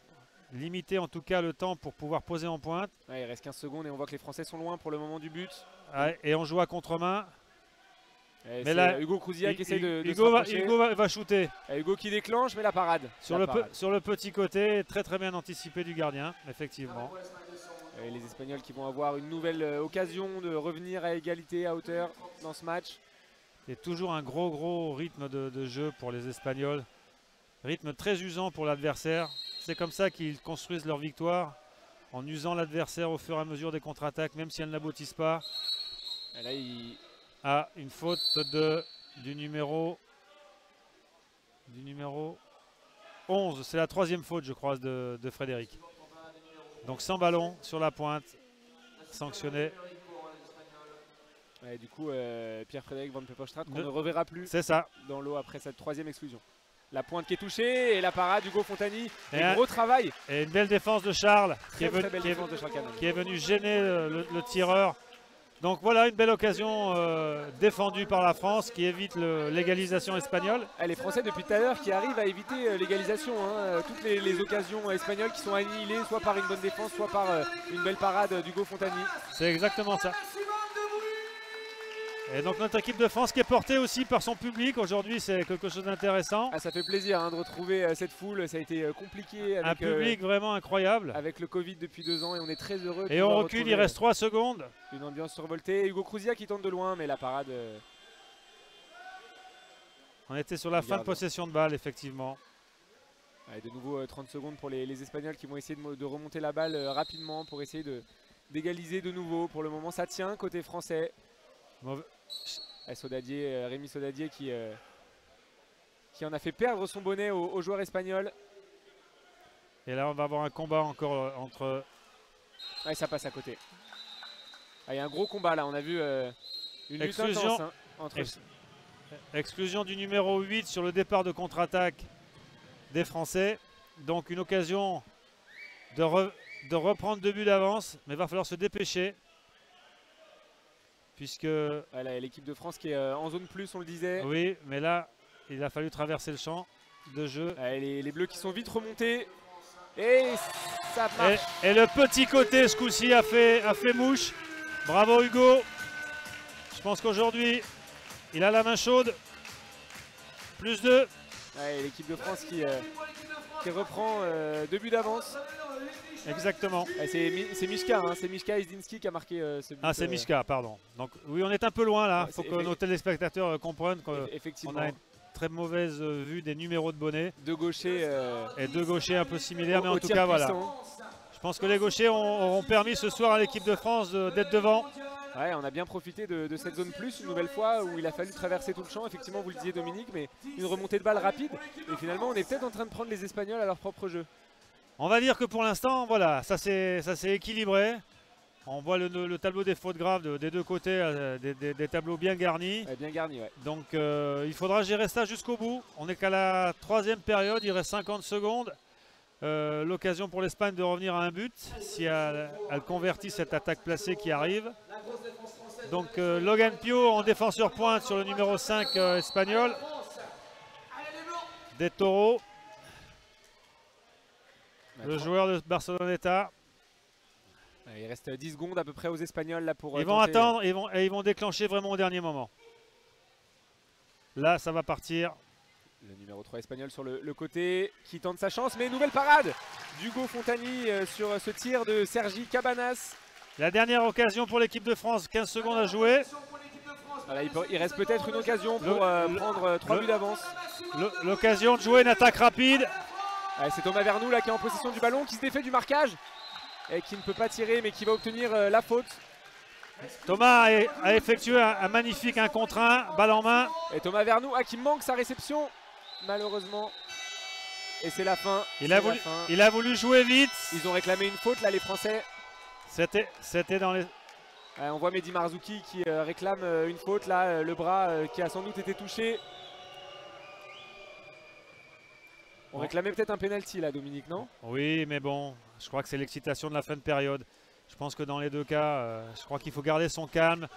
Limiter en tout cas le temps pour pouvoir poser en pointe. Ouais, il reste 15 secondes et on voit que les Français sont loin pour le moment du but. Ouais, et on joue à contre-main. Mais là, Hugo Crouzia qui essaie de Hugo va shooter. Hugo qui déclenche, mais la parade. Sur le petit côté, très très bien anticipé du gardien, effectivement. Et les Espagnols qui vont avoir une nouvelle occasion de revenir à égalité, à hauteur dans ce match. Et toujours un gros rythme de jeu pour les Espagnols. Rythme très usant pour l'adversaire. C'est comme ça qu'ils construisent leur victoire, en usant l'adversaire au fur et à mesure des contre-attaques, même si elles n'aboutissent pas. Et là, Une faute du numéro 11. C'est la troisième faute, je crois, de Frédéric. Donc sans ballon sur la pointe, sanctionné. Ouais, du coup, Pierre-Frédéric Van Peppelstraat qu'on ne reverra plus dans l'eau après cette troisième exclusion. La pointe qui est touchée et la parade d'Hugo Fontani. Gros travail. Et une belle défense de Charles qui est venu gêner le tireur. Donc voilà une belle occasion défendue par la France qui évite l'égalisation espagnole. Les Français depuis tout à l'heure qui arrivent à éviter l'égalisation. Toutes les occasions espagnoles qui sont annihilées soit par une bonne défense, soit par une belle parade d'Hugo Fontani. C'est exactement ça. Et donc notre équipe de France qui est portée aussi par son public. Aujourd'hui c'est quelque chose d'intéressant. Ça fait plaisir de retrouver cette foule. Ça a été compliqué. Avec, un public vraiment incroyable. Avec le Covid depuis 2 ans et on est très heureux. Et on recule, il reste 3 secondes. Une ambiance survoltée. Hugo Crouzia qui tente de loin mais la parade... On était sur la fin de possession de balle effectivement. De nouveau 30 secondes pour les Espagnols qui vont essayer de remonter la balle rapidement pour essayer d'égaliser de nouveau. Pour le moment ça tient côté français. Rémi Sodadier qui en a fait perdre son bonnet aux joueurs espagnols. Et là on va avoir un combat encore entre... ça passe à côté. Il y a un gros combat là, on a vu une lutte intense entre... Exclusion du numéro 8 sur le départ de contre-attaque des Français. Donc une occasion de reprendre 2 buts d'avance, mais il va falloir se dépêcher. Puisque l'équipe de France qui est en zone plus, on le disait. Oui, mais là, il a fallu traverser le champ de jeu. Les Bleus qui sont vite remontés. Et ça marche. Et le petit côté, ce coup-ci, a fait mouche. Bravo Hugo. Je pense qu'aujourd'hui, il a la main chaude. Plus 2. L'équipe de France qui reprend 2 buts d'avance. Exactement. C'est Mishka, c'est Mishka Izdinski qui a marqué ce but. C'est Mishka, pardon. Donc oui, on est un peu loin là. Il faut que nos téléspectateurs comprennent qu'on a une très mauvaise vue des numéros de bonnet. 2 gauchers. Et 2 gauchers un peu similaires, mais en tout cas voilà. Je pense que les gauchers auront permis ce soir à l'équipe de France d'être devant. On a bien profité de cette zone plus une nouvelle fois où il a fallu traverser tout le champ. Effectivement, vous le disiez Dominique, mais une remontée de balle rapide. Et finalement, on est peut-être en train de prendre les Espagnols à leur propre jeu. On va dire que pour l'instant, voilà, ça s'est équilibré. On voit le tableau des fautes graves des 2 côtés, des tableaux bien garnis. Bien garnis, ouais. Donc il faudra gérer ça jusqu'au bout. On n'est qu'à la 3e période, il reste 50 secondes. L'occasion pour l'Espagne de revenir à un but, si elle convertit cette attaque placée qui arrive. Donc Logan Pio en défenseur pointe sur le numéro 5 espagnol. Des Taureaux. Le joueur de Barceloneta. Il reste 10 secondes à peu près aux Espagnols là pour... Ils vont attendre et ils vont déclencher vraiment au dernier moment. Là, ça va partir. Le numéro 3 espagnol sur le côté qui tente sa chance. Mais nouvelle parade d'Hugo Fontani sur ce tir de Sergi Cabanas. La dernière occasion pour l'équipe de France, 15 secondes à jouer. Il reste peut-être une occasion pour prendre 3 buts d'avance. L'occasion de jouer une attaque rapide. C'est Thomas Vernou là qui est en possession du ballon, qui se défait du marquage. et qui ne peut pas tirer mais qui va obtenir la faute. Thomas a effectué un magnifique 1 contre 1, balle en main. Et Thomas Vernou qui manque sa réception malheureusement. Et c'est la fin. Il a voulu jouer vite. Ils ont réclamé une faute là les Français. C'était dans les... On voit Mehdi Marzouki qui réclame une faute là, le bras qui a sans doute été touché. On réclamait peut-être un penalty là, Dominique, non? Oui, mais bon, je crois que c'est l'excitation de la fin de période. Je pense que dans les deux cas, je crois qu'il faut garder son calme.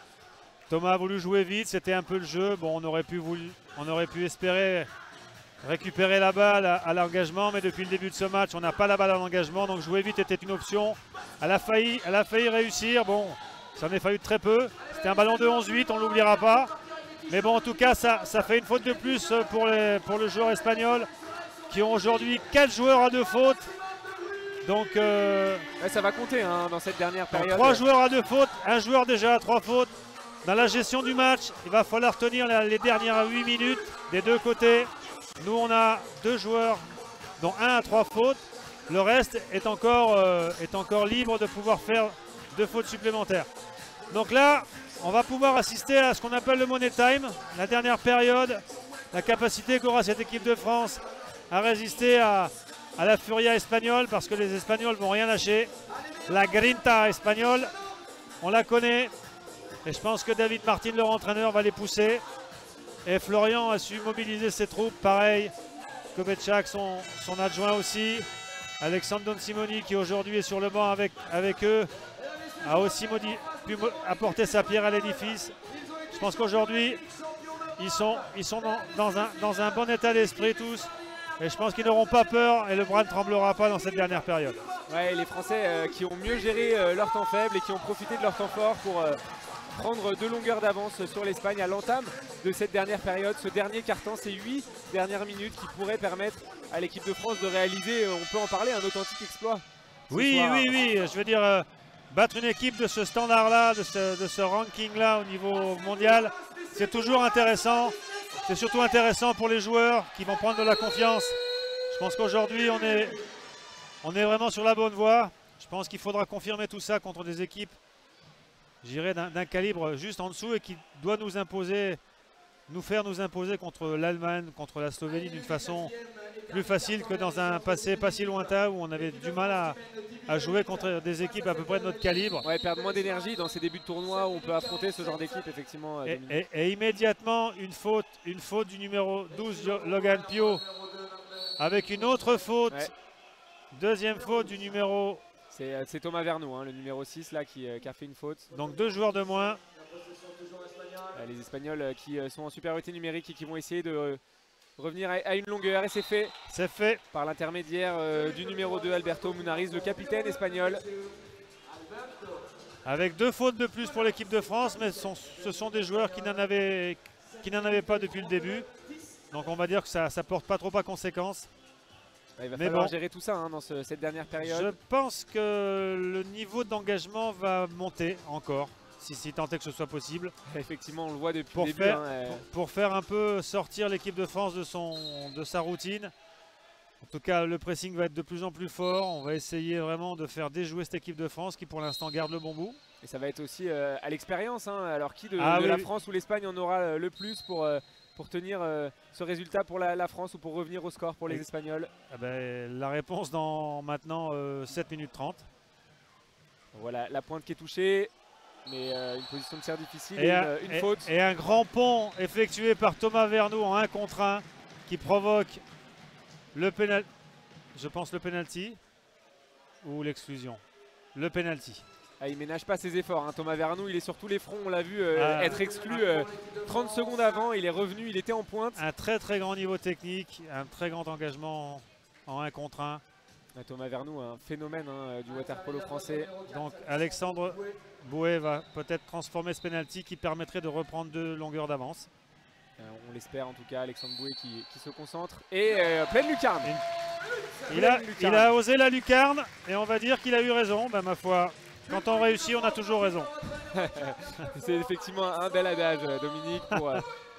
Thomas a voulu jouer vite, c'était un peu le jeu. Bon, on aurait pu espérer récupérer la balle à l'engagement, mais depuis le début de ce match, on n'a pas la balle à l'engagement, donc jouer vite était une option. Elle a failli réussir. Bon, ça en a fallu très peu. C'était un ballon de 11-8, on ne l'oubliera pas. Mais bon, en tout cas, ça fait une faute de plus pour le joueur espagnol, qui ont aujourd'hui 4 joueurs à 2 fautes. Donc ouais, ça va compter hein, dans cette dernière période. 3 joueurs à 2 fautes, un joueur déjà à 3 fautes. Dans la gestion du match, il va falloir tenir les dernières 8 minutes des deux côtés. Nous, on a 2 joueurs, dont 1 à 3 fautes. Le reste est encore libre de pouvoir faire 2 fautes supplémentaires. Donc là, on va pouvoir assister à ce qu'on appelle le money time, la dernière période. La capacité qu'aura cette équipe de France à résister à la furia espagnole, parce que les Espagnols vont rien lâcher. La grinta espagnole, on la connaît. Et je pense que David Martin, leur entraîneur, va les pousser. Et Florian a su mobiliser ses troupes, pareil. Kovetchak, son adjoint aussi. Alexandre Don Simoni, qui aujourd'hui est sur le banc avec eux, a aussi pu apporter sa pierre à l'édifice. Je pense qu'aujourd'hui, ils sont dans un bon état d'esprit tous. Et je pense qu'ils n'auront pas peur et le bras ne tremblera pas dans cette dernière période. Ouais, les Français qui ont mieux géré leur temps faible et qui ont profité de leur temps fort pour prendre 2 longueurs d'avance sur l'Espagne à l'entame de cette dernière période. Ce dernier quart-temps, ces 8 dernières minutes qui pourraient permettre à l'équipe de France de réaliser, on peut en parler, un authentique exploit. Oui, je veux dire, battre une équipe de ce standard-là, de ce ranking-là au niveau mondial, c'est toujours intéressant. C'est surtout intéressant pour les joueurs qui vont prendre de la confiance. Je pense qu'aujourd'hui, on est vraiment sur la bonne voie. Je pense qu'il faudra confirmer tout ça contre des équipes, j'irais, d'un calibre juste en dessous et qui doit nous faire nous imposer contre l'Allemagne, contre la Slovénie d'une façon plus facile que dans un passé pas si lointain où on avait du mal à jouer contre des équipes à peu près de notre calibre. Ouais, perdre moins d'énergie dans ces débuts de tournoi où on peut affronter ce genre d'équipe, effectivement. Et immédiatement, une faute du numéro 12, Logan Pio, avec une autre faute. Ouais. Deuxième faute du numéro... C'est Thomas Vernou, hein, le numéro 6 là, qui a fait une faute. Donc 2 joueurs de moins. Les Espagnols qui sont en supériorité numérique et qui vont essayer de revenir à une longueur. Et c'est fait. C'est fait. Par l'intermédiaire du numéro 2, Alberto Munariz, le capitaine espagnol. Avec 2 fautes de plus pour l'équipe de France, mais ce sont des joueurs qui n'en avaient pas depuis le début. Donc on va dire que ça ne porte pas trop à conséquence. Il va falloir gérer tout ça hein, dans cette dernière période. Je pense que le niveau d'engagement va monter encore, si tant est que ce soit possible. Effectivement, on le voit depuis le début. Pour faire un peu sortir l'équipe de France de sa routine. En tout cas, le pressing va être de plus en plus fort. On va essayer vraiment de faire déjouer cette équipe de France qui, pour l'instant, garde le bon bout. Et ça va être aussi à l'expérience. Hein. Alors, qui de la France ou l'Espagne en aura le plus pour tenir ce résultat pour la France ou pour revenir au score pour les Espagnols? La réponse dans maintenant 7 minutes 30. Voilà, la pointe qui est touchée, mais une position de serre difficile et une faute. Et un grand pont effectué par Thomas Vernou en 1 contre 1 qui provoque le penalty. Je pense le penalty ou l'exclusion. Le penalty. Il ne ménage pas ses efforts, hein. Thomas Vernou, il est sur tous les fronts, on l'a vu être exclu 30 secondes avant, il est revenu, il était en pointe. Un très très grand niveau technique, un très grand engagement en 1 contre 1. Thomas Vernou, un phénomène du water-polo français. Donc Alexandre Bouet va peut-être transformer ce penalty qui permettrait de reprendre 2 longueurs d'avance. On l'espère en tout cas, Alexandre Bouet qui se concentre. Et pleine lucarne. Il a osé la lucarne et on va dire qu'il a eu raison, ma foi. Quand on réussit, on a toujours raison. C'est effectivement un bel adage, Dominique,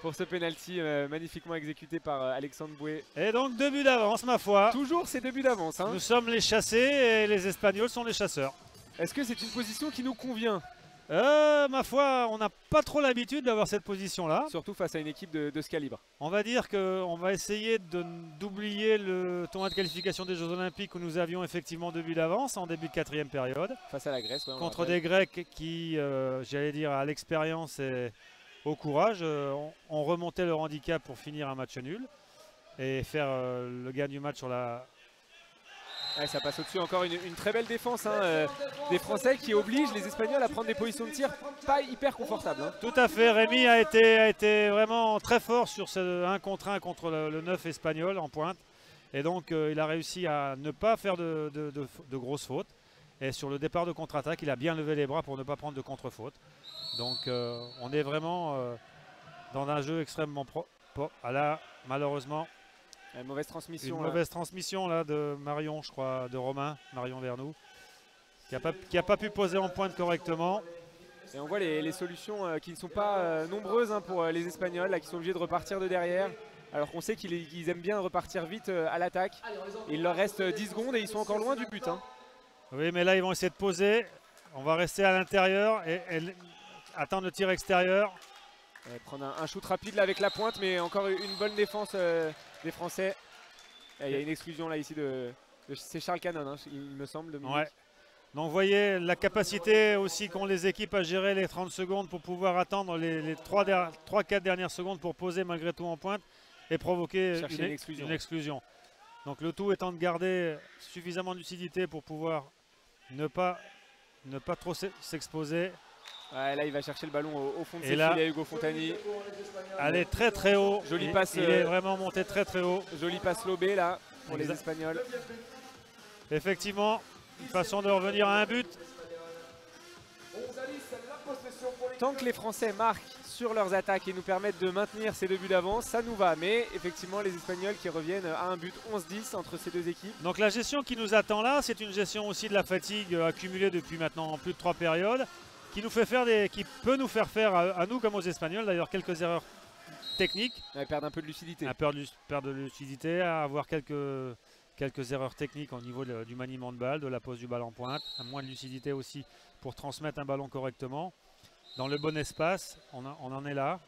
pour ce penalty magnifiquement exécuté par Alexandre Boué. Et donc 2 buts d'avance, ma foi. Toujours ces 2 buts d'avance. Hein. Nous sommes les chassés et les Espagnols sont les chasseurs. Est-ce que c'est une position qui nous convient? Ma foi, on n'a pas trop l'habitude d'avoir cette position-là. Surtout face à une équipe de ce calibre. On va dire qu'on va essayer d'oublier le tournoi de qualification des Jeux Olympiques où nous avions effectivement 2 buts d'avance en début de 4e période. Face à la Grèce. Ouais, contre des Grecs qui, j'allais dire, à l'expérience et au courage, ont remonté leur handicap pour finir un match nul et faire le gain du match sur la... Ouais, ça passe au-dessus, encore une très belle défense hein, des Français qui obligent les Espagnols à prendre des positions de tir pas hyper confortables. Hein. Tout à fait, Rémi a été vraiment très fort sur ce 1 contre 1 contre le 9 espagnol en pointe. Et donc il a réussi à ne pas faire de grosses fautes. Et sur le départ de contre-attaque, il a bien levé les bras pour ne pas prendre de contre-faute. Donc on est vraiment dans un jeu extrêmement propre. Là, malheureusement... Une mauvaise transmission. Une mauvaise transmission là de Marion, je crois, de Romain, Marion Vernou, qui a pas pu poser en pointe correctement. Et on voit les solutions qui ne sont pas nombreuses hein, pour les Espagnols, là, qui sont obligés de repartir de derrière. Alors qu'on sait qu'ils aiment bien repartir vite à l'attaque. Il leur reste 10 secondes et ils sont encore loin du but. Hein. Oui, mais là ils vont essayer de poser. On va rester à l'intérieur et attendre le tir extérieur. Prendre un shoot rapide là, avec la pointe, mais encore une bonne défense des Français. Il y a une exclusion là ici c'est Charles Cannon, hein, il me semble. Ouais. Donc vous voyez la capacité aussi qu'ont les équipes à gérer les 30 secondes pour pouvoir attendre les 3-4 dernières secondes pour poser malgré tout en pointe et provoquer une exclusion. Donc le tout étant de garder suffisamment de lucidité pour pouvoir ne pas trop s'exposer. Ouais, là il va chercher le ballon au fond de ses filets, Hugo Fontani. Elle est très très haut. Jolie passe, il est vraiment monté très très haut. Jolie passe lobée là pour les Espagnols. Effectivement, une façon de revenir à un but. Tant que les Français marquent sur leurs attaques et nous permettent de maintenir ces 2 buts d'avance, ça nous va. Mais effectivement les Espagnols qui reviennent à un but 11-10 entre ces 2 équipes. Donc la gestion qui nous attend là, c'est une gestion aussi de la fatigue accumulée depuis maintenant plus de 3 périodes. Qui peut nous faire faire à nous comme aux Espagnols d'ailleurs quelques erreurs techniques. Perdre un peu de lucidité. Perdre de lucidité, à avoir quelques erreurs techniques au niveau du maniement de balle, de la pose du ballon en pointe, moins de lucidité aussi pour transmettre un ballon correctement. Dans le bon espace, on en est là.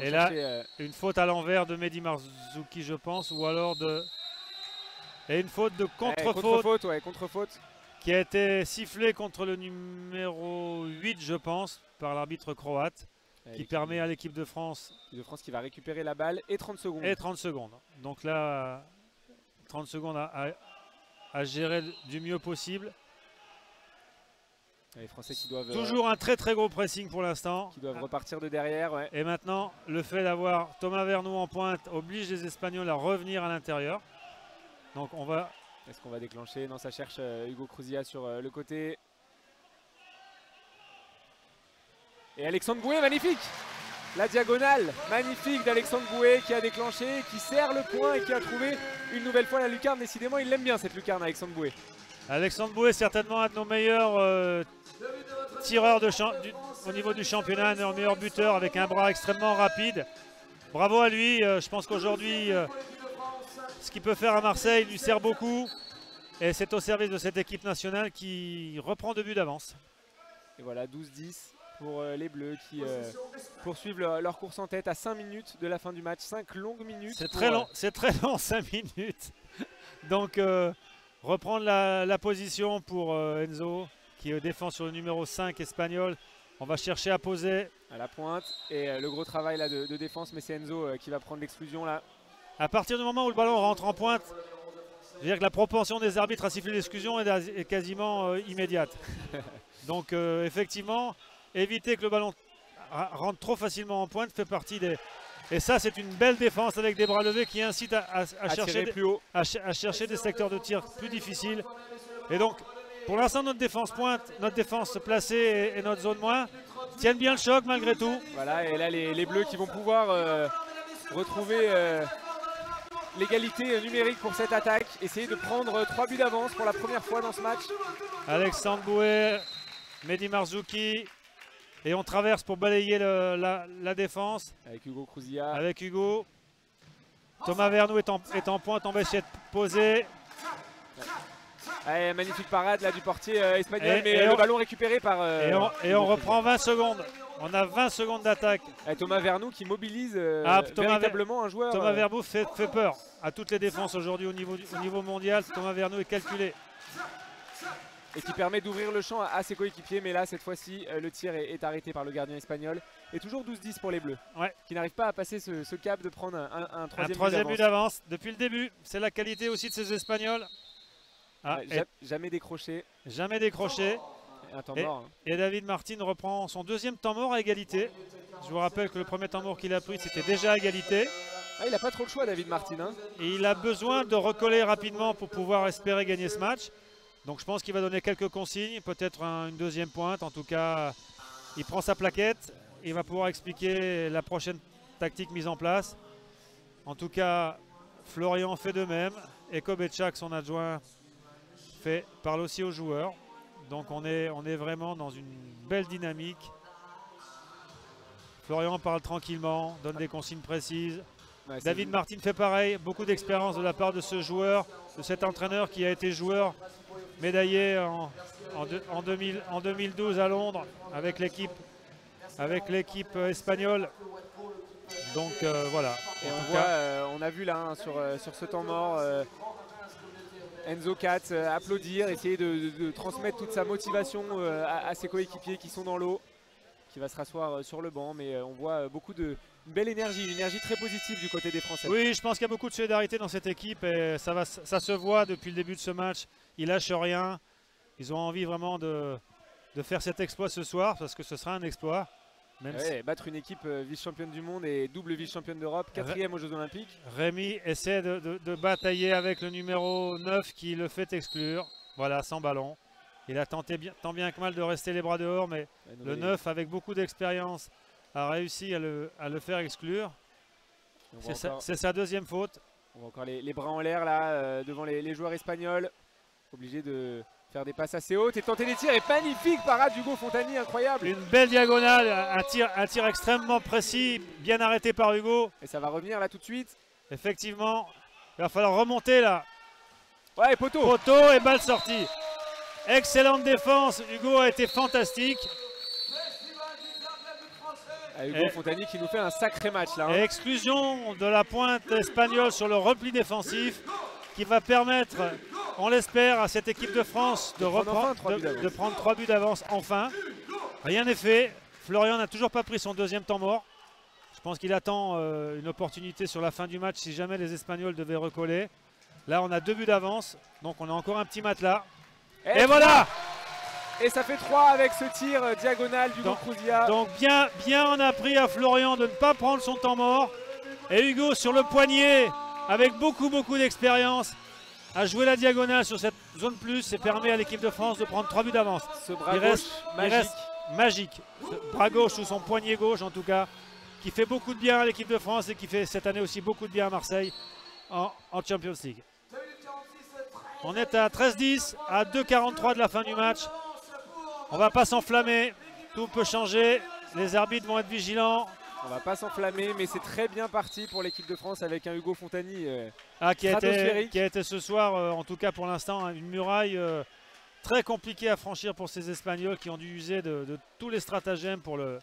Et là, une faute à l'envers de Mehdi Marzouki je pense, ou alors et une faute de contre-faute. Contre-faute. Qui a été sifflé contre le numéro 8 je pense par l'arbitre croate qui permet à l'équipe de France qui va récupérer la balle et 30 secondes. Et 30 secondes. Donc là 30 secondes à gérer du mieux possible. Les Français qui doivent toujours un très très gros pressing pour l'instant. Qui doivent repartir de derrière. Ouais. Et maintenant le fait d'avoir Thomas Vernou en pointe oblige les Espagnols à revenir à l'intérieur. Donc on va... Est-ce qu'on va déclencher? Non, ça cherche Hugo Cruzilla sur le côté. Et Alexandre Boué, magnifique! La diagonale magnifique d'Alexandre Boué qui a déclenché, qui serre le point et qui a trouvé une nouvelle fois la lucarne. Décidément, il l'aime bien cette lucarne, Alexandre Boué. Alexandre Boué, certainement un de nos meilleurs tireurs au niveau du championnat, un de nos meilleurs buteurs avec un bras extrêmement rapide. Bravo à lui, je pense qu'aujourd'hui... ce qu'il peut faire à Marseille lui sert beaucoup et c'est au service de cette équipe nationale qui reprend 2 buts d'avance. Et voilà 12-10 pour les Bleus qui poursuivent leur course en tête à 5 minutes de la fin du match. 5 longues minutes. C'est très long 5 minutes. Donc reprendre la position pour Enzo qui défend sur le numéro 5 espagnol. On va chercher à poser. À la pointe et le gros travail là de défense, mais c'est Enzo qui va prendre l'exclusion là. À partir du moment où le ballon rentre en pointe, je veux dire que la propension des arbitres à siffler l'exclusion est quasiment immédiate. Donc effectivement, éviter que le ballon rentre trop facilement en pointe fait partie des... Et ça c'est une belle défense avec des bras levés qui incite à chercher plus haut. à chercher des secteurs de tir plus difficiles. Et donc pour l'instant notre défense pointe, notre défense placée et notre zone moins tiennent bien le choc malgré tout. Voilà, et là les Bleus qui vont pouvoir retrouver... l'égalité numérique pour cette attaque, essayer de prendre 3 buts d'avance pour la première fois dans ce match. Alexandre Boué, Mehdi Marzouki, Et on traverse pour balayer la défense. Avec Hugo Crouzilla. Avec Hugo. Thomas Vernou est en pointe, on va essayer de poser. Ouais, magnifique parade là du portier espagnol, mais le ballon récupéré par... et on reprend 20 secondes. On a 20 secondes d'attaque. Thomas Vernou qui mobilise véritablement un joueur. Thomas Vernou fait peur à toutes les défenses aujourd'hui au niveau mondial. Thomas Vernou est calculé. Et qui permet d'ouvrir le champ à ses coéquipiers. Mais là, cette fois-ci, le tir est arrêté par le gardien espagnol. Et toujours 12-10 pour les Bleus. Ouais. Qui n'arrivent pas à passer ce cap de prendre un troisième but d'avance. Depuis le début, c'est la qualité aussi de ces Espagnols. Jamais décroché. Jamais décroché. Un temps mort. Et David Martin reprend son deuxième temps mort à égalité. Je vous rappelle que le premier temps mort qu'il a pris, c'était déjà à égalité. Il n'a pas trop le choix, David Martin. Hein. Et il a besoin de recoller rapidement pour pouvoir espérer gagner ce match. Donc je pense qu'il va donner quelques consignes, peut-être une deuxième pointe. En tout cas, il prend sa plaquette. Il va pouvoir expliquer la prochaine tactique mise en place. En tout cas, Florian fait de même. Et Kobetchak, son adjoint, parle aussi aux joueurs. Donc on est vraiment dans une belle dynamique. Florian parle tranquillement, donne des consignes précises. Ouais, David Martin fait pareil, beaucoup d'expérience de la part de ce joueur, de cet entraîneur qui a été joueur médaillé en 2012 à Londres avec l'équipe espagnole. Donc voilà. Et on a vu là sur ce temps mort Enzo Katz applaudir, essayer de transmettre toute sa motivation à ses coéquipiers qui sont dans l'eau, qui va se rasseoir sur le banc, mais on voit une belle énergie, une énergie très positive du côté des Français. Oui, je pense qu'il y a beaucoup de solidarité dans cette équipe et ça se voit depuis le début de ce match. Ils lâchent rien, ils ont envie vraiment de faire cet exploit ce soir parce que ce sera un exploit. Battre une équipe vice-championne du monde et double vice-championne d'Europe, 4e aux Jeux Olympiques. Rémi essaie de batailler avec le numéro 9 qui le fait exclure. Voilà, sans ballon. Il a tenté tant bien que mal de rester les bras dehors, mais le 9, avec beaucoup d'expérience, a réussi à le faire exclure. C'est sa deuxième faute. On voit encore les bras en l'air là, devant les joueurs espagnols. Obligé de faire des passes assez hautes et tenter des tirs. Et magnifique parade d'Hugo Fontani, incroyable. Une belle diagonale, un tir extrêmement précis, bien arrêté par Hugo. Et ça va revenir là tout de suite. Effectivement, il va falloir remonter là. Ouais, poteau. Poteau et balle sortie. Excellente défense, Hugo a été fantastique. Hugo Fontani qui nous fait un sacré match là. Et exclusion de la pointe espagnole sur le repli défensif qui va permettre, on l'espère, à cette équipe de France de prendre 3 buts d'avance enfin. Rien n'est fait. Florian n'a toujours pas pris son deuxième temps mort. Je pense qu'il attend une opportunité sur la fin du match si jamais les Espagnols devaient recoller. Là, on a 2 buts d'avance, donc on a encore un petit matelas. Et voilà! Et ça fait 3 avec ce tir diagonal d'Hugo Crouzilla. Donc bien on a pris à Florian de ne pas prendre son temps mort. Et Hugo sur le poignet, avec beaucoup d'expérience, a joué la diagonale sur cette zone plus et permet à l'équipe de France de prendre 3 buts d'avance. Ce bras gauche magique. Ce bras gauche ou son poignet gauche en tout cas, qui fait beaucoup de bien à l'équipe de France et qui fait cette année aussi beaucoup de bien à Marseille en Champions League. On est à 13-10, à 2,43 de la fin du match. On ne va pas s'enflammer, tout peut changer, les arbitres vont être vigilants. On ne va pas s'enflammer, mais c'est très bien parti pour l'équipe de France avec un Hugo Fontani qui a été ce soir, en tout cas pour l'instant, une muraille très compliquée à franchir pour ces Espagnols qui ont dû user de tous les stratagèmes pour le...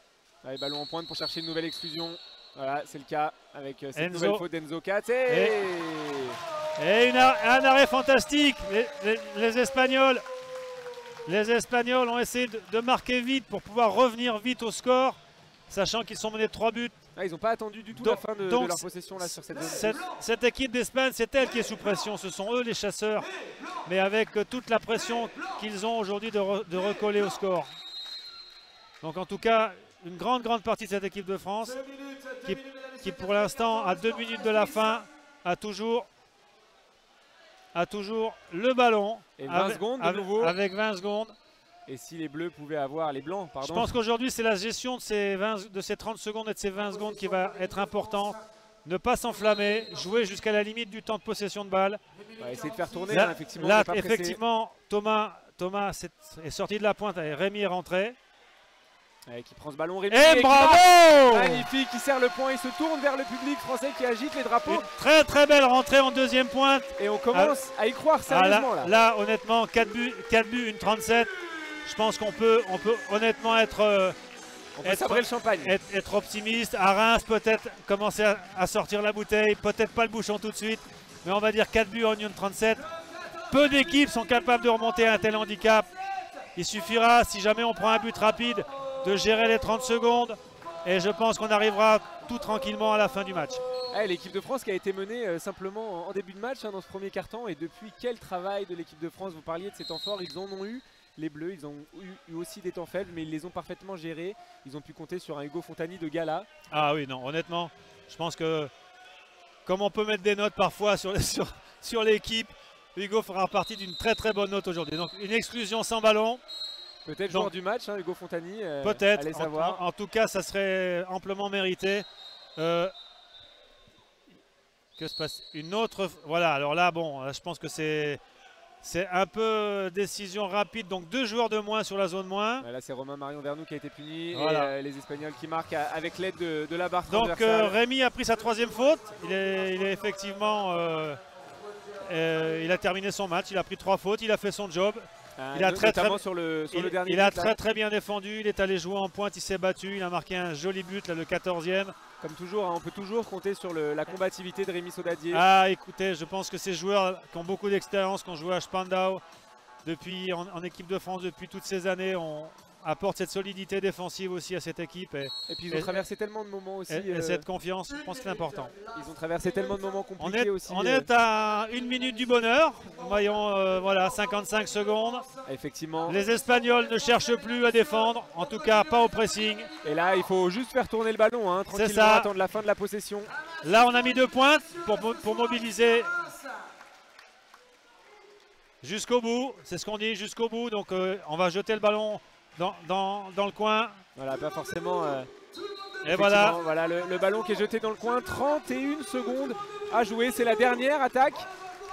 Allez, ballon en pointe pour chercher une nouvelle exclusion. Voilà, c'est le cas avec cette nouvelle faute d'Enzo Katz. Et un arrêt fantastique. Les Espagnols ont essayé de marquer vite pour pouvoir revenir vite au score, sachant qu'ils sont menés de 3 buts. Ils n'ont pas attendu du tout la fin de leur possession là, sur cette zone. Cette équipe d'Espagne, c'est elle qui est sous pression. Ce sont eux les chasseurs, mais avec toute la pression qu'ils ont aujourd'hui de recoller au score. Donc en tout cas, une grande partie de cette équipe de France qui pour l'instant, à 2 minutes de la fin, a toujours le ballon. Et 20 secondes de nouveau. Avec 20 secondes. Et si les bleus pouvaient avoir, les blancs, pardon. Je pense qu'aujourd'hui, c'est la gestion de ces 30 secondes et de ces 20 secondes qui va être importante. Ne pas s'enflammer, jouer jusqu'à la limite du temps de possession de balle. On va essayer de faire tourner, là, effectivement. Là, effectivement, Thomas est sorti de la pointe et Rémi est rentré. Qui prend ce ballon, Rémi. Et bravo! Magnifique, il serre le point, il se tourne vers le public français qui agite les drapeaux. Une très très belle rentrée en deuxième pointe. Et on commence à y croire sérieusement là, honnêtement, 4 buts, une 37. Je pense qu'on peut honnêtement être... on peut sabrer le champagne. Être optimiste. À Reims, peut-être commencer à sortir la bouteille. Peut-être pas le bouchon tout de suite. Mais on va dire 4 buts en une 37. Peu d'équipes sont capables de remonter à un tel handicap. Il suffira, si jamais on prend un but rapide, de gérer les 30 secondes. Et je pense qu'on arrivera tout tranquillement à la fin du match. L'équipe de France qui a été menée simplement en début de match dans ce premier quart-temps. Et depuis, quel travail de l'équipe de France. Vous parliez de ces temps forts, ils en ont eu. Les Bleus, ils ont eu aussi des temps faibles, mais ils les ont parfaitement gérés. Ils ont pu compter sur un Hugo Fontani de gala. Ah oui, non, honnêtement, je pense que comme on peut mettre des notes parfois sur l'équipe, Hugo fera partie d'une très très bonne note aujourd'hui. Donc une exclusion sans ballon. Peut-être joueur du match, Hugo Fontani. Peut-être, allez savoir. En tout cas, ça serait amplement mérité. Que se passe? Une autre... Voilà, alors là, bon, je pense que c'est un peu décision rapide. Donc 2 joueurs de moins sur la zone moins. Là, c'est Romain Marion Vernou qui a été puni. Voilà. Et les Espagnols qui marquent avec l'aide de la barre Donc transversale. Rémi a pris sa 3e faute. Il est effectivement... il a terminé son match. Il a pris 3 fautes. Il a fait son job. Il a sur le dernier il a but, très bien défendu, il est allé jouer en pointe, il s'est battu, il a marqué un joli but, là, le 14e. Comme toujours, on peut toujours compter sur la combativité de Rémi Saudadier. Ah écoutez, je pense que ces joueurs qui ont beaucoup d'expérience, qui ont joué à Spandau en équipe de France depuis toutes ces années, apportent cette solidité défensive aussi à cette équipe. Et puis ils ont traversé tellement de moments aussi. Et cette confiance, je pense que c'est important. Ils ont traversé tellement de moments compliqués aussi. On est à 1 minute du bonheur. Voyons, voilà, 55 secondes. Effectivement. Les Espagnols ne cherchent plus à défendre, en tout cas pas au pressing. Et là, il faut juste faire tourner le ballon, tranquillement, attendre la fin de la possession. Là, on a mis 2 pointes pour mobiliser jusqu'au bout. C'est ce qu'on dit, jusqu'au bout. Donc on va jeter le ballon dans le coin. Voilà, pas forcément. Et voilà le ballon qui est jeté dans le coin. 31 secondes à jouer. C'est la dernière attaque.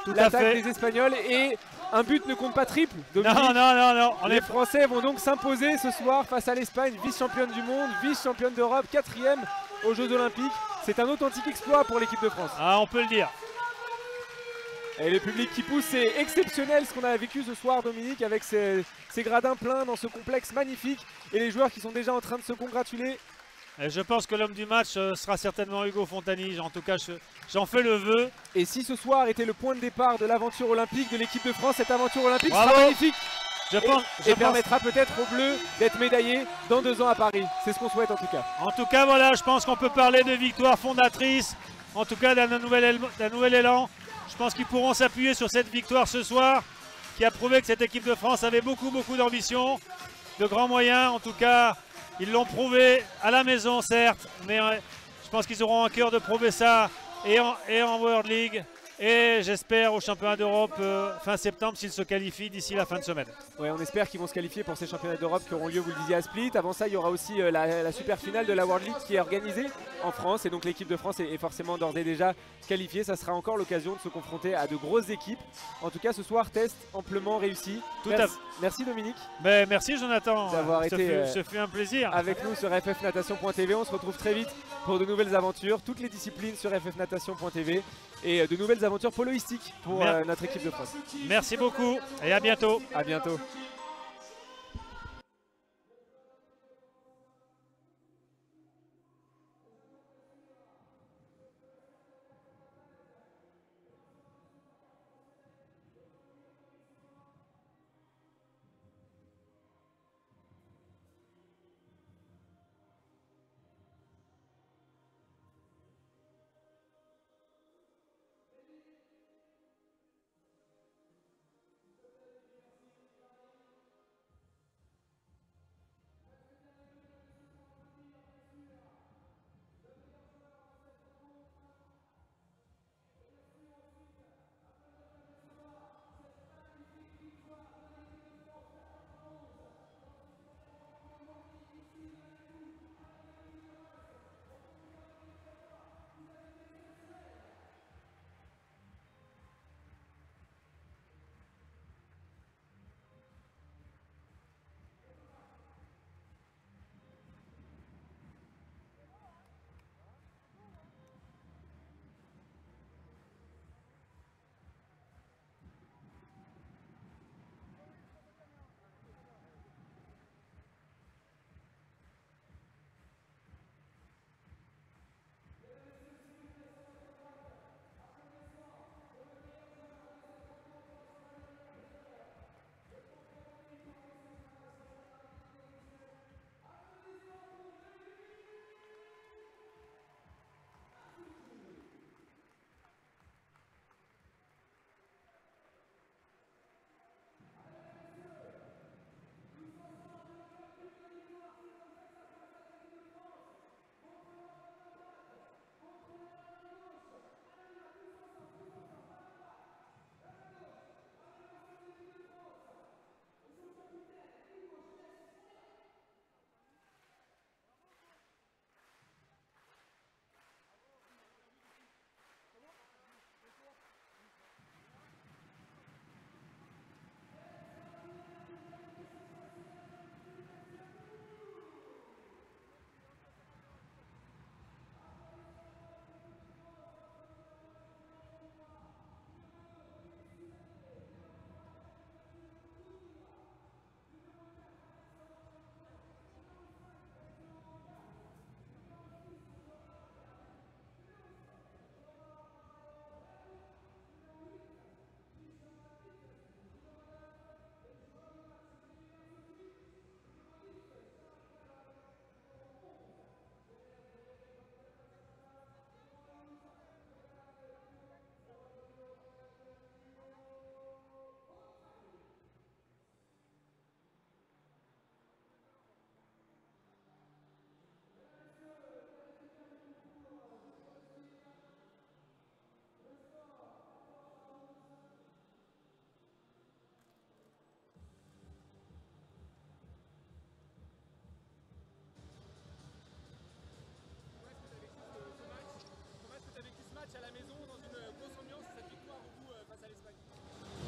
L'attaque des Espagnols. Et un but ne compte pas triple. Dominique. Non. Les Français vont donc s'imposer ce soir face à l'Espagne, vice-championne du monde, vice-championne d'Europe, 4e aux Jeux Olympiques. C'est un authentique exploit pour l'équipe de France. Ah, on peut le dire. Et le public qui pousse, c'est exceptionnel ce qu'on a vécu ce soir, Dominique, avec ces gradins pleins dans ce complexe magnifique. Et les joueurs qui sont déjà en train de se congratuler. Et je pense que l'homme du match sera certainement Hugo Fontani. En tout cas, j'en fais le vœu. Et si ce soir était le point de départ de l'aventure olympique de l'équipe de France, cette aventure olympique Bravo. sera magnifique. Et permettra peut-être aux Bleus d'être médaillés dans 2 ans à Paris. C'est ce qu'on souhaite en tout cas. En tout cas, voilà, je pense qu'on peut parler de victoire fondatrice. En tout cas, d'un nouvel élan. Je pense qu'ils pourront s'appuyer sur cette victoire ce soir, qui a prouvé que cette équipe de France avait beaucoup d'ambition, de grands moyens. En tout cas, ils l'ont prouvé à la maison, certes, mais je pense qu'ils auront à cœur de prouver ça et en World League. Et j'espère au championnat d'Europe fin septembre s'ils se qualifient d'ici la fin de semaine. Ouais, on espère qu'ils vont se qualifier pour ces championnats d'Europe qui auront lieu, vous le disiez, à Split. Avant ça, il y aura aussi la super finale de la World League qui est organisée en France. Et donc l'équipe de France est forcément d'ores et déjà qualifiée. Ça sera encore l'occasion de se confronter à de grosses équipes. En tout cas, ce soir, test amplement réussi. Merci Dominique. Mais merci Jonathan d'avoir été ce fut un plaisir. Avec nous sur ffnatation.tv. On se retrouve très vite pour de nouvelles aventures. Toutes les disciplines sur ffnatation.tv. Et de nouvelles aventures poloistiques pour notre équipe de France. Merci beaucoup et à bientôt. À bientôt.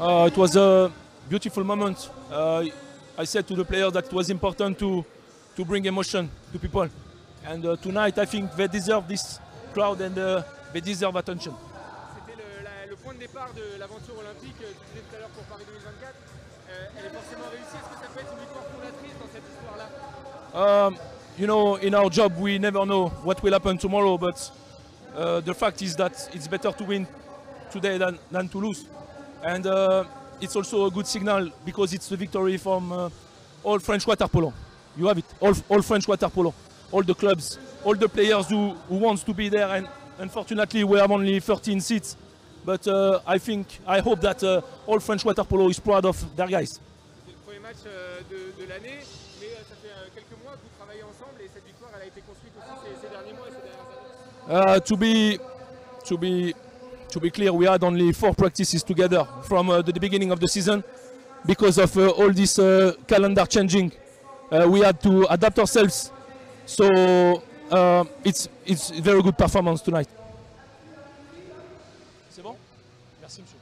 It was a beautiful moment. I said to the players that it was important to bring emotion to people. And tonight, I think they deserve this crowd and they deserve attention. C'était le point de départ de l'aventure olympique, tu disais tout à l'heure pour Paris 2024. Elle est forcément réussie. Est-ce que ça peut être une victoire fondatrice dans cette histoire-là? You know, in our job, we never know what will happen tomorrow, but the fact is that it's better to win today than to lose. And it's also a good signal because it's the victory from all French water polo. You have it, all French water polo, all the clubs, all the players who wants to be there. And unfortunately, we have only 13 seats. But I hope that all French water polo is proud of their guys. C'est le premier match de l'année, mais ça fait quelques mois que vous travaillez ensemble et cette victoire, elle a été construite aussi ces derniers mois et ces dernières années. To be clear, we had only 4 practices together from the beginning of the season because of all this calendar changing. We had to adapt ourselves, so it's a very good performance tonight. C'est bon? Merci monsieur.